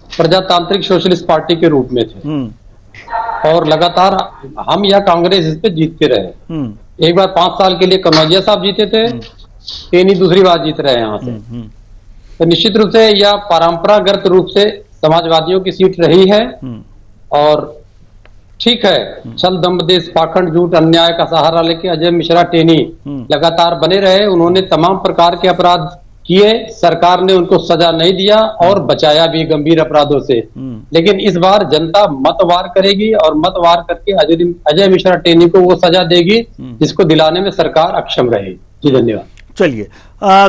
प्रजातांत्रिक सोशलिस्ट पार्टी के रूप में थे और लगातार हम या कांग्रेस इस पे जीतते रहे। एक बार 5 साल के लिए कनौजिया साहब जीते थे, टेनी दूसरी बार जीत रहे हैं यहाँ से। तो निश्चित रूप से यह परंपरागत रूप से समाजवादियों की सीट रही है। और ठीक है, छल दम्भ देश पाखंड झूठ अन्याय का सहारा लेके अजय मिश्रा टेनी लगातार बने रहे। उन्होंने तमाम प्रकार के अपराध किए, सरकार ने उनको सजा नहीं दिया और बचाया भी गंभीर अपराधों से। लेकिन इस बार जनता मतवार करेगी और मतवार करके अजय मिश्रा टेनी को वो सजा देगी जिसको दिलाने में सरकार अक्षम रहेगी। जी धन्यवाद। चलिए,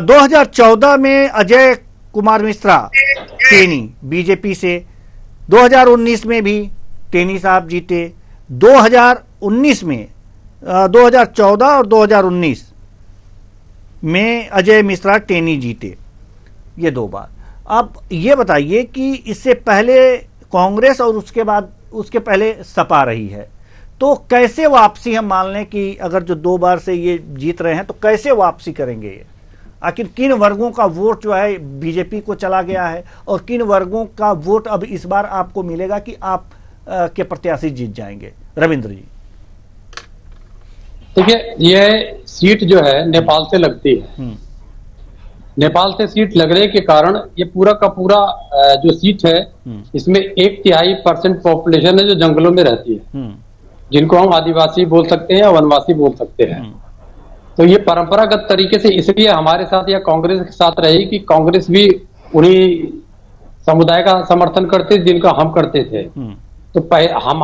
2014 में अजय कुमार मिश्रा टेनी बीजेपी से, 2019 में भी टेनी साहब जीते। 2019 में 2014 और 2019 में अजय मिश्रा टेनी जीते, ये 2 बार। अब ये बताइए कि इससे पहले कांग्रेस और उसके पहले सपा रही है, तो कैसे वापसी हम मान लें कि अगर जो 2 बार से ये जीत रहे हैं तो कैसे वापसी करेंगे ये? आखिर किन वर्गों का वोट जो है बीजेपी को चला गया है और किन वर्गों का वोट अब इस बार आपको मिलेगा कि आप के प्रत्याशी जीत जाएंगे? रविंद्र जी। देखिए, यह सीट जो है नेपाल से लगती है। नेपाल से सीट लगने के कारण ये पूरा का पूरा जो सीट है इसमें 1/3% पॉपुलेशन है जो जंगलों में रहती है, जिनको हम आदिवासी बोल सकते हैं या वनवासी बोल सकते हैं। तो ये परंपरागत तरीके से इसलिए हमारे साथ या कांग्रेस के साथ रही कि कांग्रेस भी उन्हीं समुदाय का समर्थन करते जिनका हम करते थे। तो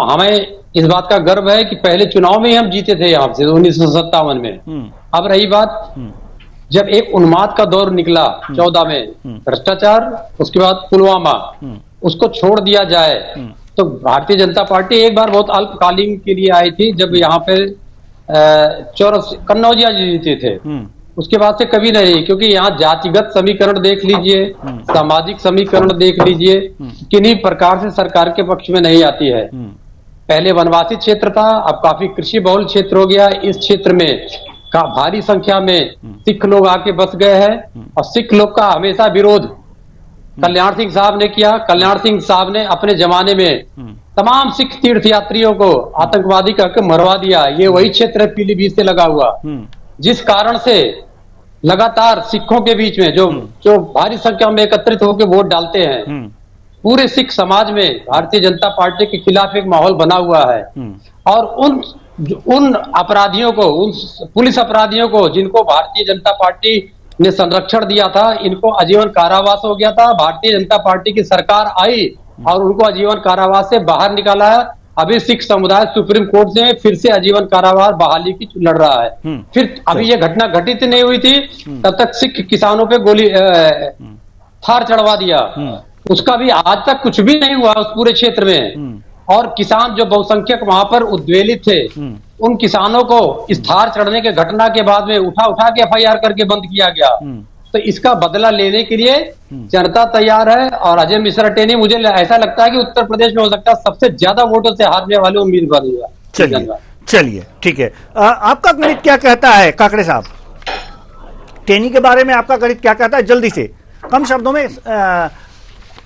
हमें इस बात का गर्व है कि पहले चुनाव में ही हम जीते थे यहाँ से 1957 में। अब रही बात, जब एक उन्माद का दौर निकला 14 में, भ्रष्टाचार, उसके बाद पुलवामा, उसको छोड़ दिया जाए तो भारतीय जनता पार्टी एक बार बहुत अल्पकालीन के लिए आई थी जब यहाँ पे कन्नौजिया जीते थे। उसके बाद से कभी नहीं, क्योंकि यहाँ जातिगत समीकरण देख लीजिए, सामाजिक समीकरण देख लीजिए, किन्हीं प्रकार से सरकार के पक्ष में नहीं आती है। पहले वनवासी क्षेत्र था, अब काफी कृषि बहुल क्षेत्र हो गया। इस क्षेत्र में भारी संख्या में सिख लोग आके बस गए हैं और सिख लोग का हमेशा विरोध कल्याण सिंह साहब ने किया। कल्याण सिंह साहब ने अपने जमाने में तमाम सिख तीर्थयात्रियों को आतंकवादी कहकर मरवा दिया। ये वही क्षेत्र है पीलीभीत से लगा हुआ, जिस कारण से लगातार सिखों के बीच में जो भारी संख्या में एकत्रित होकर वोट डालते हैं, पूरे सिख समाज में भारतीय जनता पार्टी के खिलाफ एक माहौल बना हुआ है। और उन अपराधियों को, उन पुलिस अपराधियों को जिनको भारतीय जनता पार्टी ने संरक्षण दिया था, इनको आजीवन कारावास हो गया था। भारतीय जनता पार्टी की सरकार आई और उनको आजीवन कारावास से बाहर निकाला है। अभी सिख समुदाय सुप्रीम कोर्ट से फिर से आजीवन कारावास बहाली की लड़ रहा है। फिर अभी ये घटना घटित नहीं हुई थी, तब तक सिख किसानों पे गोली थार चढ़वा दिया। उसका भी आज तक कुछ भी नहीं हुआ उस पूरे क्षेत्र में। और किसान जो बहुसंख्यक वहां पर उद्वेलित थे, उन किसानों को इस थार चढ़ने के घटना के बाद में उठा के FIR करके बंद किया गया। तो इसका बदला लेने के लिए जनता तैयार है। और अजय मिश्रा टेनी, मुझे ऐसा लगता है कि उत्तर प्रदेश में हो सकता है सबसे ज्यादा वोटों से हारने वाले उम्मीदवार होगा। चलिए ठीक है। आपका गणित क्या कहता है काकड़े साहब? टेनी के बारे में आपका गणित क्या कहता है? जल्दी से, कम शब्दों में।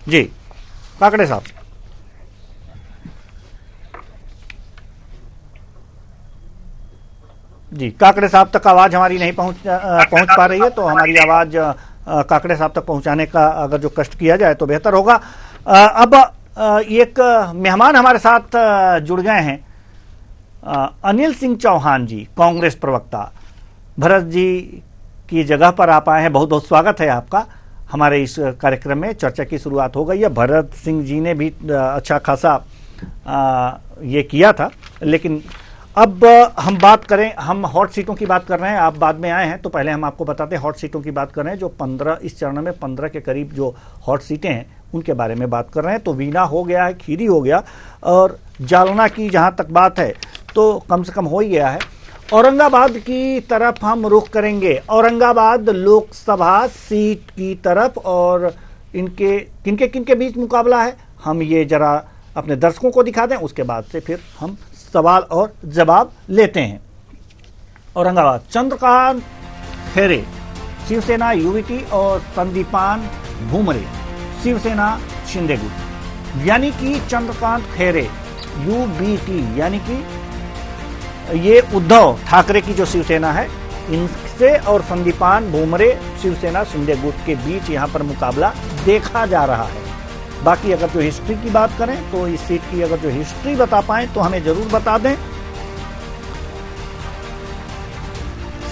जी काकड़े साहब। जी, काकड़े साहब तक आवाज हमारी नहीं पहुंच पा रही है, तो हमारी आवाज काकड़े साहब तक पहुंचाने का अगर जो कष्ट किया जाए तो बेहतर होगा। अब एक मेहमान हमारे साथ जुड़ गए हैं, अनिल सिंह चौहान जी, कांग्रेस प्रवक्ता। भरत जी की जगह पर आप आए हैं, बहुत बहुत स्वागत है आपका हमारे इस कार्यक्रम में। चर्चा की शुरुआत हो गई है। भरत सिंह जी ने भी अच्छा खासा ये किया था, लेकिन अब हम बात करें, हम हॉट सीटों की बात कर रहे हैं, आप बाद में आए हैं तो पहले हम आपको बताते हैं हॉट सीटों की बात कर रहे हैं। जो 15 इस चरण में 15 के करीब जो हॉट सीटें हैं उनके बारे में बात कर रहे हैं। तो वीना हो गया है, खीरी हो गया, और जालना की जहां तक बात है तो कम से कम हो ही गया है। औरंगाबाद की तरफ हम रुख करेंगे, औरंगाबाद लोकसभा सीट की तरफ, और इनके किनके किनके बीच मुकाबला है हम ये जरा अपने दर्शकों को दिखा दें, उसके बाद से फिर हम सवाल और जवाब लेते हैं। औरंगाबाद, चंद्रकांत खैरे शिवसेना यूबीटी और संदीपान भूमरे शिवसेना शिंदे गुट, यानी कि चंद्रकांत खैरे यूबीटी यानी कि ये उद्धव ठाकरे की जो शिवसेना है इनसे, और संदीपान भूमरे शिवसेना शिंदे गुट के बीच यहां पर मुकाबला देखा जा रहा है। बाकी अगर जो हिस्ट्री की बात करें तो इस सीट की अगर जो हिस्ट्री बता पाएं तो हमें जरूर बता दें।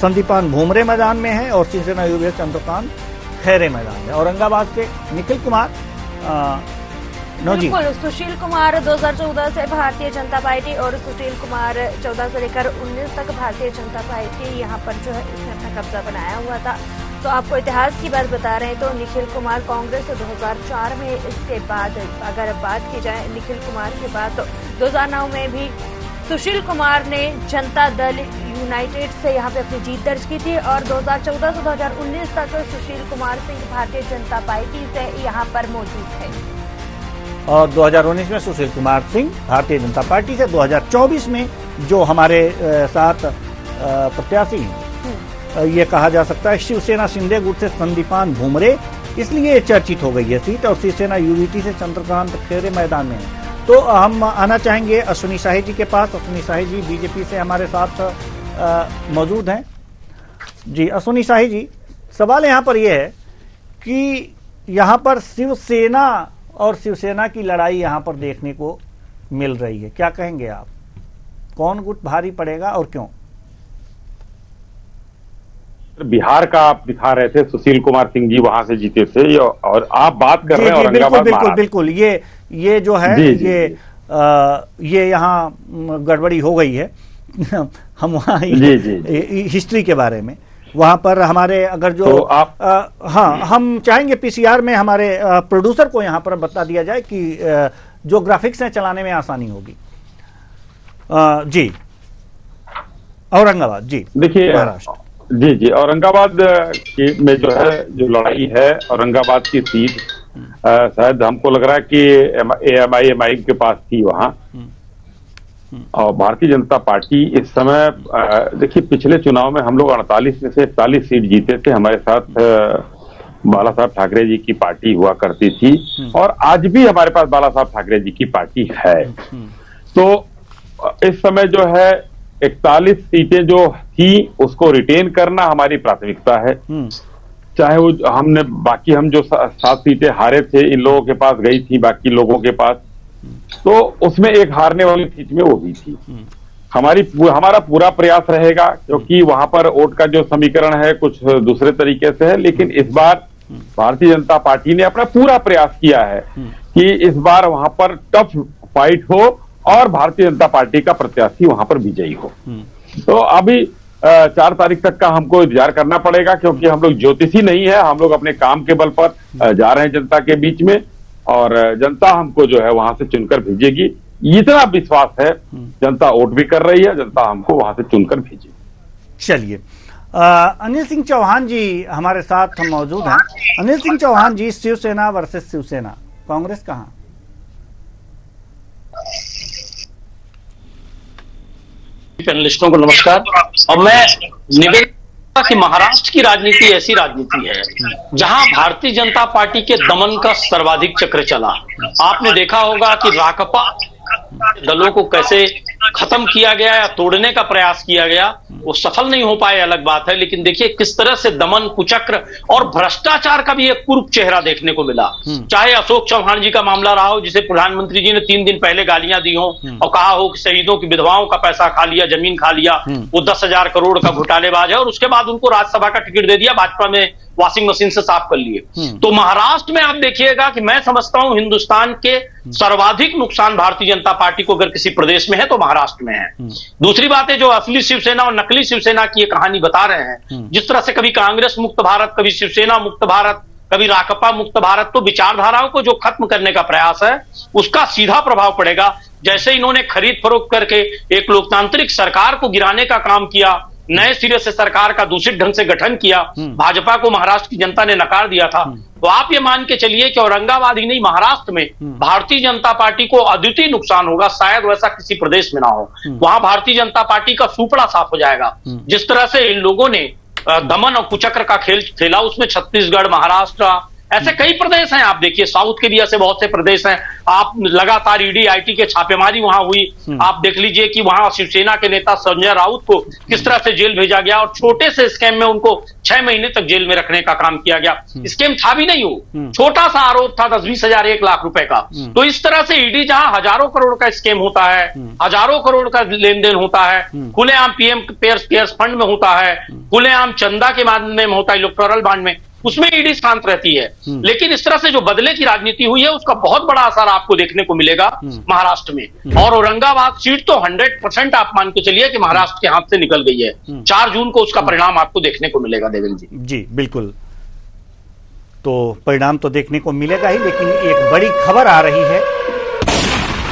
संदीपान भूमरे मैदान में है और शिवसेना यूबीटी चंद्रकांत खैरे मैदान में। औरंगाबाद के निखिल कुमार बिल्कुल, सुशील कुमार 2014 से भारतीय जनता पार्टी और सुशील कुमार 14 से लेकर 19 तक भारतीय जनता पार्टी यहाँ पर जो है इसने अपना कब्जा बनाया हुआ था। तो आपको इतिहास की बात बता रहे हैं तो निखिल कुमार कांग्रेस 2004 में, इसके बाद अगर बात की जाए निखिल कुमार के बाद तो 2009 में भी सुशील कुमार ने जनता दल यूनाइटेड से यहाँ पे अपनी जीत दर्ज की थी, और 2014 से 2019 तक सुशील कुमार सिंह भारतीय जनता पार्टी से यहाँ पर मौजूद थे, और 2019 में सुशील कुमार सिंह भारतीय जनता पार्टी से, 2024 में जो हमारे साथ प्रत्याशी हैं ये कहा जा सकता है शिवसेना शिंदे गुट से संदीपान भूमरे, इसलिए चर्चित हो गई है सीट, और शिवसेना यूबीटी से चंद्रकांत खैरे मैदान में है। तो हम आना चाहेंगे अश्विनी शाही जी के पास। अश्विनी शाही जी बीजेपी से हमारे साथ मौजूद हैं। जी अश्विनी शाही जी, सवाल यहाँ पर यह है कि यहाँ पर शिवसेना और शिवसेना की लड़ाई यहाँ पर देखने को मिल रही है, क्या कहेंगे आप, कौन गुट भारी पड़ेगा और क्यों? बिहार का आप दिखा रहे थे, सुशील कुमार सिंह जी वहां से जीते थे, और आप बात कर रहे हैं औरंगाबाद। बिल्कुल ये जो है ये यहाँ गड़बड़ी हो गई है हम वहाँ हिस्ट्री के बारे में, वहां पर हमारे अगर जो तो आप हाँ, हम चाहेंगे पीसीआर में हमारे प्रोड्यूसर को यहाँ पर बता दिया जाए कि जो ग्राफिक्स हैं चलाने में आसानी होगी। जी औरंगाबाद, जी देखिए महाराष्ट्र, जी औरंगाबाद में जो है जो लड़ाई है, औरंगाबाद की सीट शायद हमको लग रहा है कि एमआईएम के पास थी वहां, और भारतीय जनता पार्टी इस समय देखिए पिछले चुनाव में हम लोग 48 में से 41 सीट जीते थे। हमारे साथ बाला साहब ठाकरे जी की पार्टी हुआ करती थी, और आज भी हमारे पास बाला साहब ठाकरे जी की पार्टी है। तो इस समय जो है 41 सीटें जो थी उसको रिटेन करना हमारी प्राथमिकता है, चाहे वो हम जो 7 सीटें हारे थे इन लोगों के पास गई थी, बाकी लोगों के पास, तो उसमें एक हारने वाली सीट में वो भी थी। हमारा पूरा प्रयास रहेगा, क्योंकि वहां पर वोट का जो समीकरण है कुछ दूसरे तरीके से है, लेकिन इस बार भारतीय जनता पार्टी ने अपना पूरा प्रयास किया है कि इस बार वहां पर टफ फाइट हो और भारतीय जनता पार्टी का प्रत्याशी वहां पर विजयी हो। तो अभी 4 तारीख तक का हमको इंतजार करना पड़ेगा, क्योंकि हम लोग ज्योतिषी नहीं है, हम लोग अपने काम के बल पर जा रहे हैं जनता के बीच में, और जनता हमको जो है वहां से चुनकर भेजेगी, इतना विश्वास है। जनता वोट भी कर रही है, जनता हमको वहां से चुनकर भेजेगी। चलिए अनिल सिंह चौहान जी हमारे साथ मौजूद हैं। अनिल सिंह चौहान जी, शिवसेना वर्सेस शिवसेना, कांग्रेस कहां? पैनलिस्टों को नमस्कार। और मैं निवेदन कि महाराष्ट्र की राजनीति ऐसी राजनीति है जहां भारतीय जनता पार्टी के दमन का सर्वाधिक चक्र चला। आपने देखा होगा कि राकपा दलों को कैसे खत्म किया गया या तोड़ने का प्रयास किया गया, वो सफल नहीं हो पाए अलग बात है, लेकिन देखिए किस तरह से दमन, कुचक्र और भ्रष्टाचार का भी एक पूर्व चेहरा देखने को मिला। चाहे अशोक चौहान जी का मामला रहा हो, जिसे प्रधानमंत्री जी ने 3 दिन पहले गालियां दी हो और कहा हो कि शहीदों की विधवाओं का पैसा खा लिया, जमीन खा लिया, वो 10,000 करोड़ का घोटालेबाज है, और उसके बाद उनको राज्यसभा का टिकट दे दिया, भाजपा में वॉशिंग मशीन से साफ कर लिए। तो महाराष्ट्र में आप देखिएगा कि मैं समझता हूं हिंदुस्तान के सर्वाधिक नुकसान भारतीय जनता पार्टी को अगर किसी प्रदेश में है तो महाराष्ट्र में है। दूसरी बात है, जो असली शिवसेना और नकली शिवसेना की ये कहानी बता रहे हैं, जिस तरह से कभी कांग्रेस मुक्त भारत, कभी शिवसेना मुक्त भारत, कभी राकपा मुक्त भारत, तो विचारधाराओं को जो खत्म करने का प्रयास है उसका सीधा प्रभाव पड़ेगा। जैसे इन्होंने खरीद फरोख्त करके एक लोकतांत्रिक सरकार को गिराने का काम किया, नए सिरे से सरकार का दूषित ढंग से गठन किया, भाजपा को महाराष्ट्र की जनता ने नकार दिया था, तो आप ये मान के चलिए कि औरंगाबाद ही नहीं, महाराष्ट्र में भारतीय जनता पार्टी को अद्वितीय नुकसान होगा, शायद वैसा किसी प्रदेश में ना हो। वहां भारतीय जनता पार्टी का सुपड़ा साफ हो जाएगा। जिस तरह से इन लोगों ने दमन और कुचक्र का खेल खेला, उसमें छत्तीसगढ़, महाराष्ट्र, ऐसे कई प्रदेश हैं। आप देखिए साउथ के भी ऐसे बहुत से प्रदेश हैं। आप लगातार ईडी आईटी के छापेमारी वहां हुई, आप देख लीजिए कि वहां शिवसेना के नेता संजय राउत को किस तरह से जेल भेजा गया और छोटे से स्कैम में उनको 6 महीने तक जेल में रखने का काम किया गया। स्कैम था भी नहीं, हो छोटा सा आरोप था, 10-20 हजार 1 लाख रुपए का। तो इस तरह से ईडी जहां हजारों करोड़ का स्कैम होता है, हजारों करोड़ का लेन देन होता है, खुलेआम पीएम केयर्स फंड में होता है, खुलेआम चंदा के माध्यम में होता है, इलेक्टोरल बॉन्ड में, उसमें ईडी शांत रहती है। लेकिन इस तरह से जो बदले की राजनीति हुई है उसका बहुत बड़ा असर आपको देखने को मिलेगा महाराष्ट्र में। और औरंगाबाद सीट तो 100% आप मान के चलिए कि महाराष्ट्र के हाथ से निकल गई है। 4 जून को उसका परिणाम आपको देखने को मिलेगा देवेंद्र जी। जी बिल्कुल, तो परिणाम तो देखने को मिलेगा ही, लेकिन एक बड़ी खबर आ रही है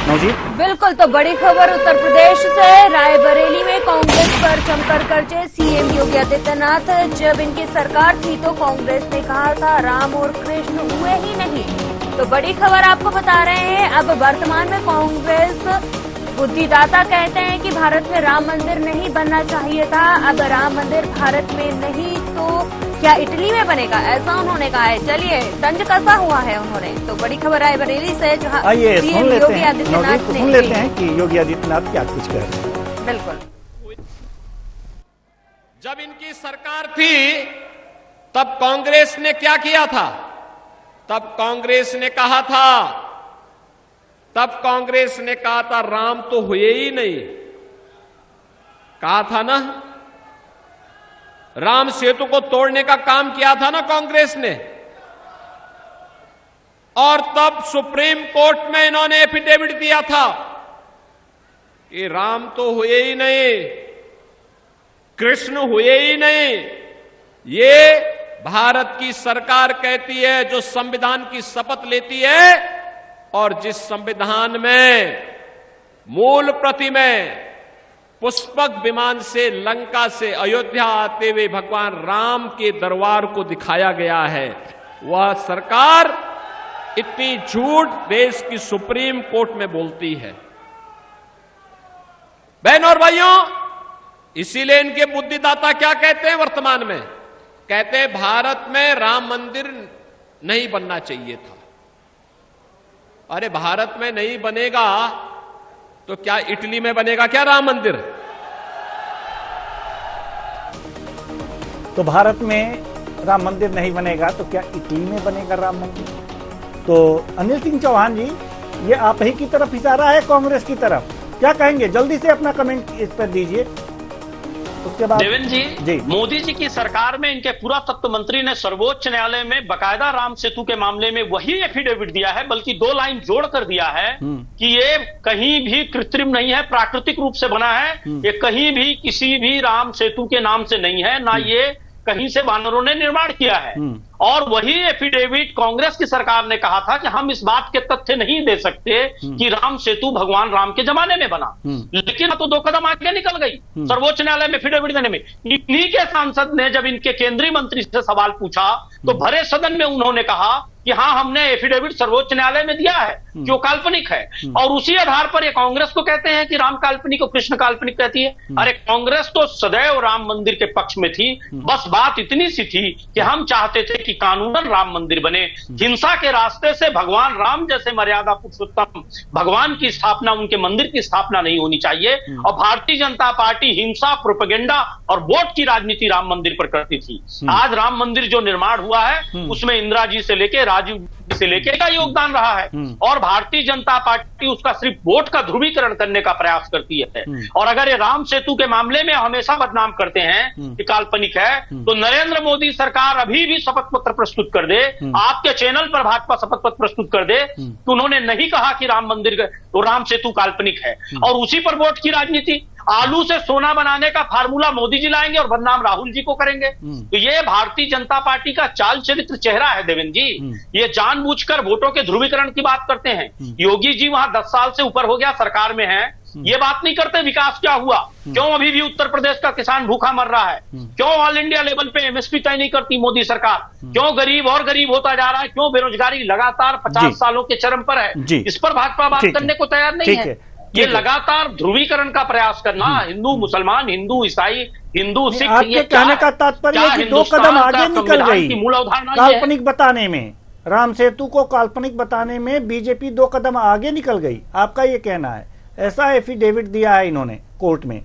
नवजीत। बिल्कुल, तो बड़ी खबर उत्तर प्रदेश से। रायबरेली में कांग्रेस पर जमकर कर्जे। सीएम योगी आदित्यनाथ, जब इनकी सरकार थी तो कांग्रेस ने कहा था राम और कृष्ण हुए ही नहीं। तो बड़ी खबर आपको बता रहे हैं। अब वर्तमान में कांग्रेस बुद्धिदाता कहते हैं कि भारत में राम मंदिर नहीं बनना चाहिए था। अब राम मंदिर भारत में नहीं तो क्या इटली में बनेगा, ऐसा उन्होंने कहा है। चलिए, तंज कसा हुआ है उन्होंने। तो बड़ी खबर है बरेली से, जहां सीएम योगी आदित्यनाथ ने, सुन लेते हैं कि योगी आदित्यनाथ क्या कुछ कह रहे हैं। बिल्कुल, जब इनकी सरकार थी तब कांग्रेस ने क्या किया था? तब कांग्रेस ने कहा था राम तो हुए ही नहीं। कहा था ना, राम सेतु को तोड़ने का काम किया था ना कांग्रेस ने। और तब सुप्रीम कोर्ट में इन्होंने एफिडेविट दिया था कि राम तो हुए ही नहीं, कृष्ण हुए ही नहीं। ये भारत की सरकार कहती है, जो संविधान की शपथ लेती है और जिस संविधान में मूल प्रति में पुष्पक विमान से लंका से अयोध्या आते हुए भगवान राम के दरबार को दिखाया गया है, वह सरकार इतनी झूठ देश की सुप्रीम कोर्ट में बोलती है। बहनों और भाइयों, इसीलिए इनके बुद्धिदाता क्या कहते हैं वर्तमान में? कहते हैं भारत में राम मंदिर नहीं बनना चाहिए था। अरे भारत में नहीं बनेगा तो क्या इटली में बनेगा क्या राम मंदिर? तो भारत में राम मंदिर नहीं बनेगा तो क्या इटली में बनेगा राम मंदिर? तो अनिल सिंह चौहान जी, ये आप ही की तरफ इशारा है, कांग्रेस की तरफ। क्या कहेंगे? जल्दी से अपना कमेंट इस पर दीजिए। उसके बाद देवेंद्र जी, मोदी जी की सरकार में इनके पुरातत्व मंत्री ने सर्वोच्च न्यायालय में बकायदा राम सेतु के मामले में वही एफिडेविट दिया है, बल्कि 2 लाइन जोड़ कर दिया है कि ये कहीं भी कृत्रिम नहीं है, प्राकृतिक रूप से बना है। ये कहीं भी किसी भी राम सेतु के नाम से नहीं है, ना ये कहीं से वानरों ने निर्माण किया है। और वही एफिडेविट कांग्रेस की सरकार ने कहा था कि हम इस बात के तथ्य नहीं दे सकते कि राम सेतु भगवान राम के जमाने में बना। लेकिन तो 2 कदम आगे निकल गई सर्वोच्च न्यायालय में एफिडेविट देने में। इन्हीं के सांसद ने जब इनके केंद्रीय मंत्री से सवाल पूछा तो भरे सदन में उन्होंने कहा कि हाँ, हमने एफिडेविट सर्वोच्च न्यायालय में दिया है जो काल्पनिक है। और उसी आधार पर ये कांग्रेस को कहते हैं कि राम काल्पनिक और कृष्ण काल्पनिक कहती है। अरे कांग्रेस तो सदैव राम मंदिर के पक्ष में थी। बस बात इतनी सी थी कि हम चाहते थे कि कानूनन राम मंदिर बने, हिंसा के रास्ते से भगवान राम जैसे मर्यादा पुरुषोत्तम भगवान की स्थापना, उनके मंदिर की स्थापना नहीं होनी चाहिए। और भारतीय जनता पार्टी हिंसा, प्रोपेगेंडा और वोट की राजनीति राम मंदिर पर करती थी। आज राम मंदिर जो निर्माण हुआ है उसमें इंदिरा जी से लेकर राजीव से लेके का योगदान रहा है और भारतीय जनता पार्टी उसका सिर्फ वोट का ध्रुवीकरण करने का प्रयास करती है। और अगर ये राम सेतु के मामले में हमेशा बदनाम करते हैं कि काल्पनिक है, तो नरेंद्र मोदी सरकार अभी भी शपथ पत्र प्रस्तुत कर दे, आपके चैनल पर भाजपा शपथ पत्र प्रस्तुत कर दे कि उन्होंने नहीं कहा कि राम मंदिर तो राम सेतु काल्पनिक है, और उसी पर वोट की राजनीति, आलू से सोना बनाने का फार्मूला मोदी जी लाएंगे और बदनाम राहुल जी को करेंगे। तो ये भारतीय जनता पार्टी का चाल चरित्र चेहरा है देवेंद्र जी। ये जानबूझकर वोटों के ध्रुवीकरण की बात करते हैं। योगी जी वहां 10 साल से ऊपर हो गया सरकार में है, ये बात नहीं करते विकास क्या हुआ, क्यों अभी भी उत्तर प्रदेश का किसान भूखा मर रहा है, क्यों ऑल इंडिया लेवल पे एमएसपी तय नहीं करती मोदी सरकार, क्यों गरीब और गरीब होता जा रहा है, क्यों बेरोजगारी लगातार 50 सालों के चरम पर है, इस पर भाजपा बात करने को तैयार नहीं है। ये लगातार ध्रुवीकरण का प्रयास करना, हिंदू मुसलमान, हिंदू ईसाई, हिंदू सिख, आपके कहने का तात्पर्य है कि 2 कदम आगे निकल गई मूल अवधारणा काल्पनिक बताने में, राम सेतु को काल्पनिक बताने में बीजेपी 2 कदम आगे निकल गई, आपका ये कहना है। ऐसा एफिडेविट दिया है इन्होंने कोर्ट में।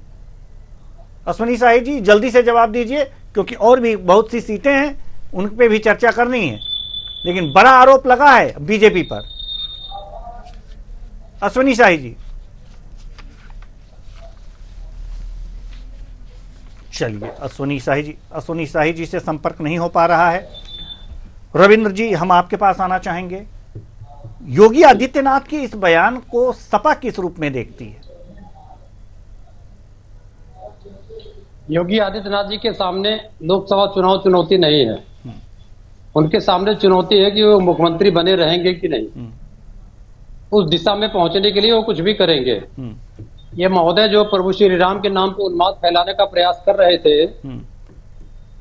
अश्वनी शाही जी जल्दी से जवाब दीजिए, क्योंकि और भी बहुत सी सीटें हैं उन पे भी चर्चा करनी है, लेकिन बड़ा आरोप लगा है बीजेपी पर। अश्वनी शाही जी चलिए, अश्वनी शाही जी से संपर्क नहीं हो पा रहा है। रविंद्र जी हम आपके पास आना चाहेंगे। योगी आदित्यनाथ के इस बयान को सपा किस रूप में देखती है? योगी आदित्यनाथ जी के सामने लोकसभा चुनाव चुनौती नहीं है, उनके सामने चुनौती है कि वो मुख्यमंत्री बने रहेंगे कि नहीं। उस दिशा में पहुंचने के लिए वो कुछ भी करेंगे। ये महोदय जो प्रभु श्री राम के नाम पे उन्माद फैलाने का प्रयास कर रहे थे,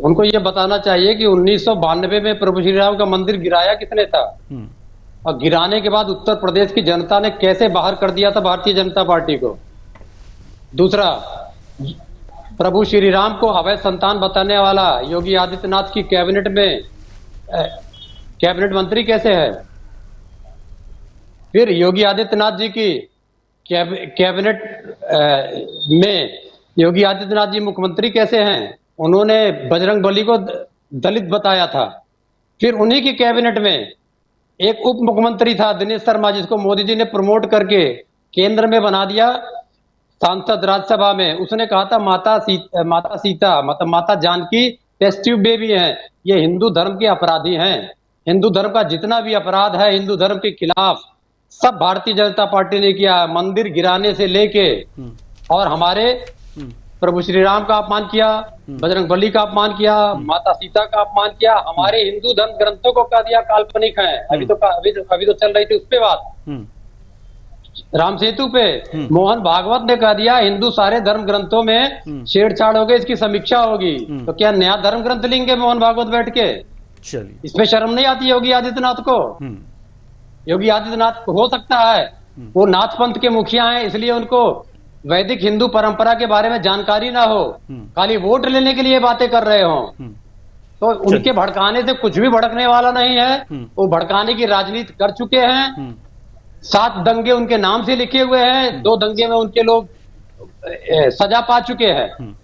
उनको ये बताना चाहिए कि 1992 में प्रभु श्री राम का मंदिर गिराया किसने था, और गिराने के बाद उत्तर प्रदेश की जनता ने कैसे बाहर कर दिया था भारतीय जनता पार्टी को। दूसरा, प्रभु श्री राम को अवैध संतान बताने वाला योगी आदित्यनाथ की कैबिनेट में कैबिनेट मंत्री कैसे है? फिर योगी आदित्यनाथ जी की कैबिनेट में योगी आदित्यनाथ जी मुख्यमंत्री कैसे हैं? उन्होंने बजरंग बली को दलित बताया था। फिर उन्हीं की कैबिनेट में एक उप मुख्यमंत्री था दिनेश शर्मा, जिसको मोदी जी ने प्रमोट करके केंद्र में बना दिया सांसद राज्यसभा में। उसने कहा था माता सीता मतलब माता जानकी टेस्ट ट्यूब बेबी हैं, ये हिंदू धर्म के अपराधी हैं। हिंदू धर्म का जितना भी अपराध है हिंदू धर्म के खिलाफ सब भारतीय जनता पार्टी ने किया है। मंदिर गिराने से लेके और हमारे प्रभु श्री राम का अपमान किया, बजरंग बली का अपमान किया, माता सीता का अपमान किया, हमारे हिंदू धर्म ग्रंथों को कह दिया काल्पनिक है। अभी तो चल रही थी उस पे बात, राम सेतु पे मोहन भागवत ने कह दिया हिंदू सारे धर्म ग्रंथों में छेड़छाड़ हो गई, इसकी समीक्षा होगी। तो क्या नया धर्म ग्रंथ लेंगे मोहन भागवत बैठ के? चलिए, इसमें शर्म नहीं आती योगी आदित्यनाथ को? योगी आदित्यनाथ हो सकता है वो नाथ पंथ के मुखिया हैं, इसलिए उनको वैदिक हिंदू परंपरा के बारे में जानकारी ना हो, खाली वोट लेने के लिए बातें कर रहे हो। तो उनके भड़काने से कुछ भी भड़कने वाला नहीं है। वो भड़काने की राजनीति कर चुके हैं। 7 दंगे उनके नाम से लिखे हुए हैं, 2 दंगे में उनके लोग सजा पा चुके हैं।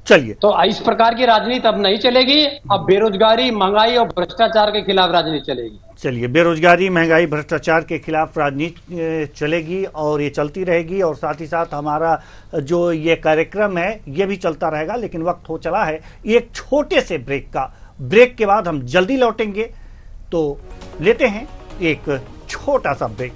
चलिए, तो इस प्रकार की राजनीति अब नहीं चलेगी। अब बेरोजगारी, महंगाई और भ्रष्टाचार के खिलाफ राजनीति चलेगी। चलिए, बेरोजगारी, महंगाई, भ्रष्टाचार के खिलाफ राजनीति चलेगी और ये चलती रहेगी। और साथ ही साथ हमारा जो ये कार्यक्रम है ये भी चलता रहेगा। लेकिन वक्त हो चला है एक छोटे से ब्रेक का। ब्रेक के बाद हम जल्दी लौटेंगे, तो लेते हैं एक छोटा सा ब्रेक।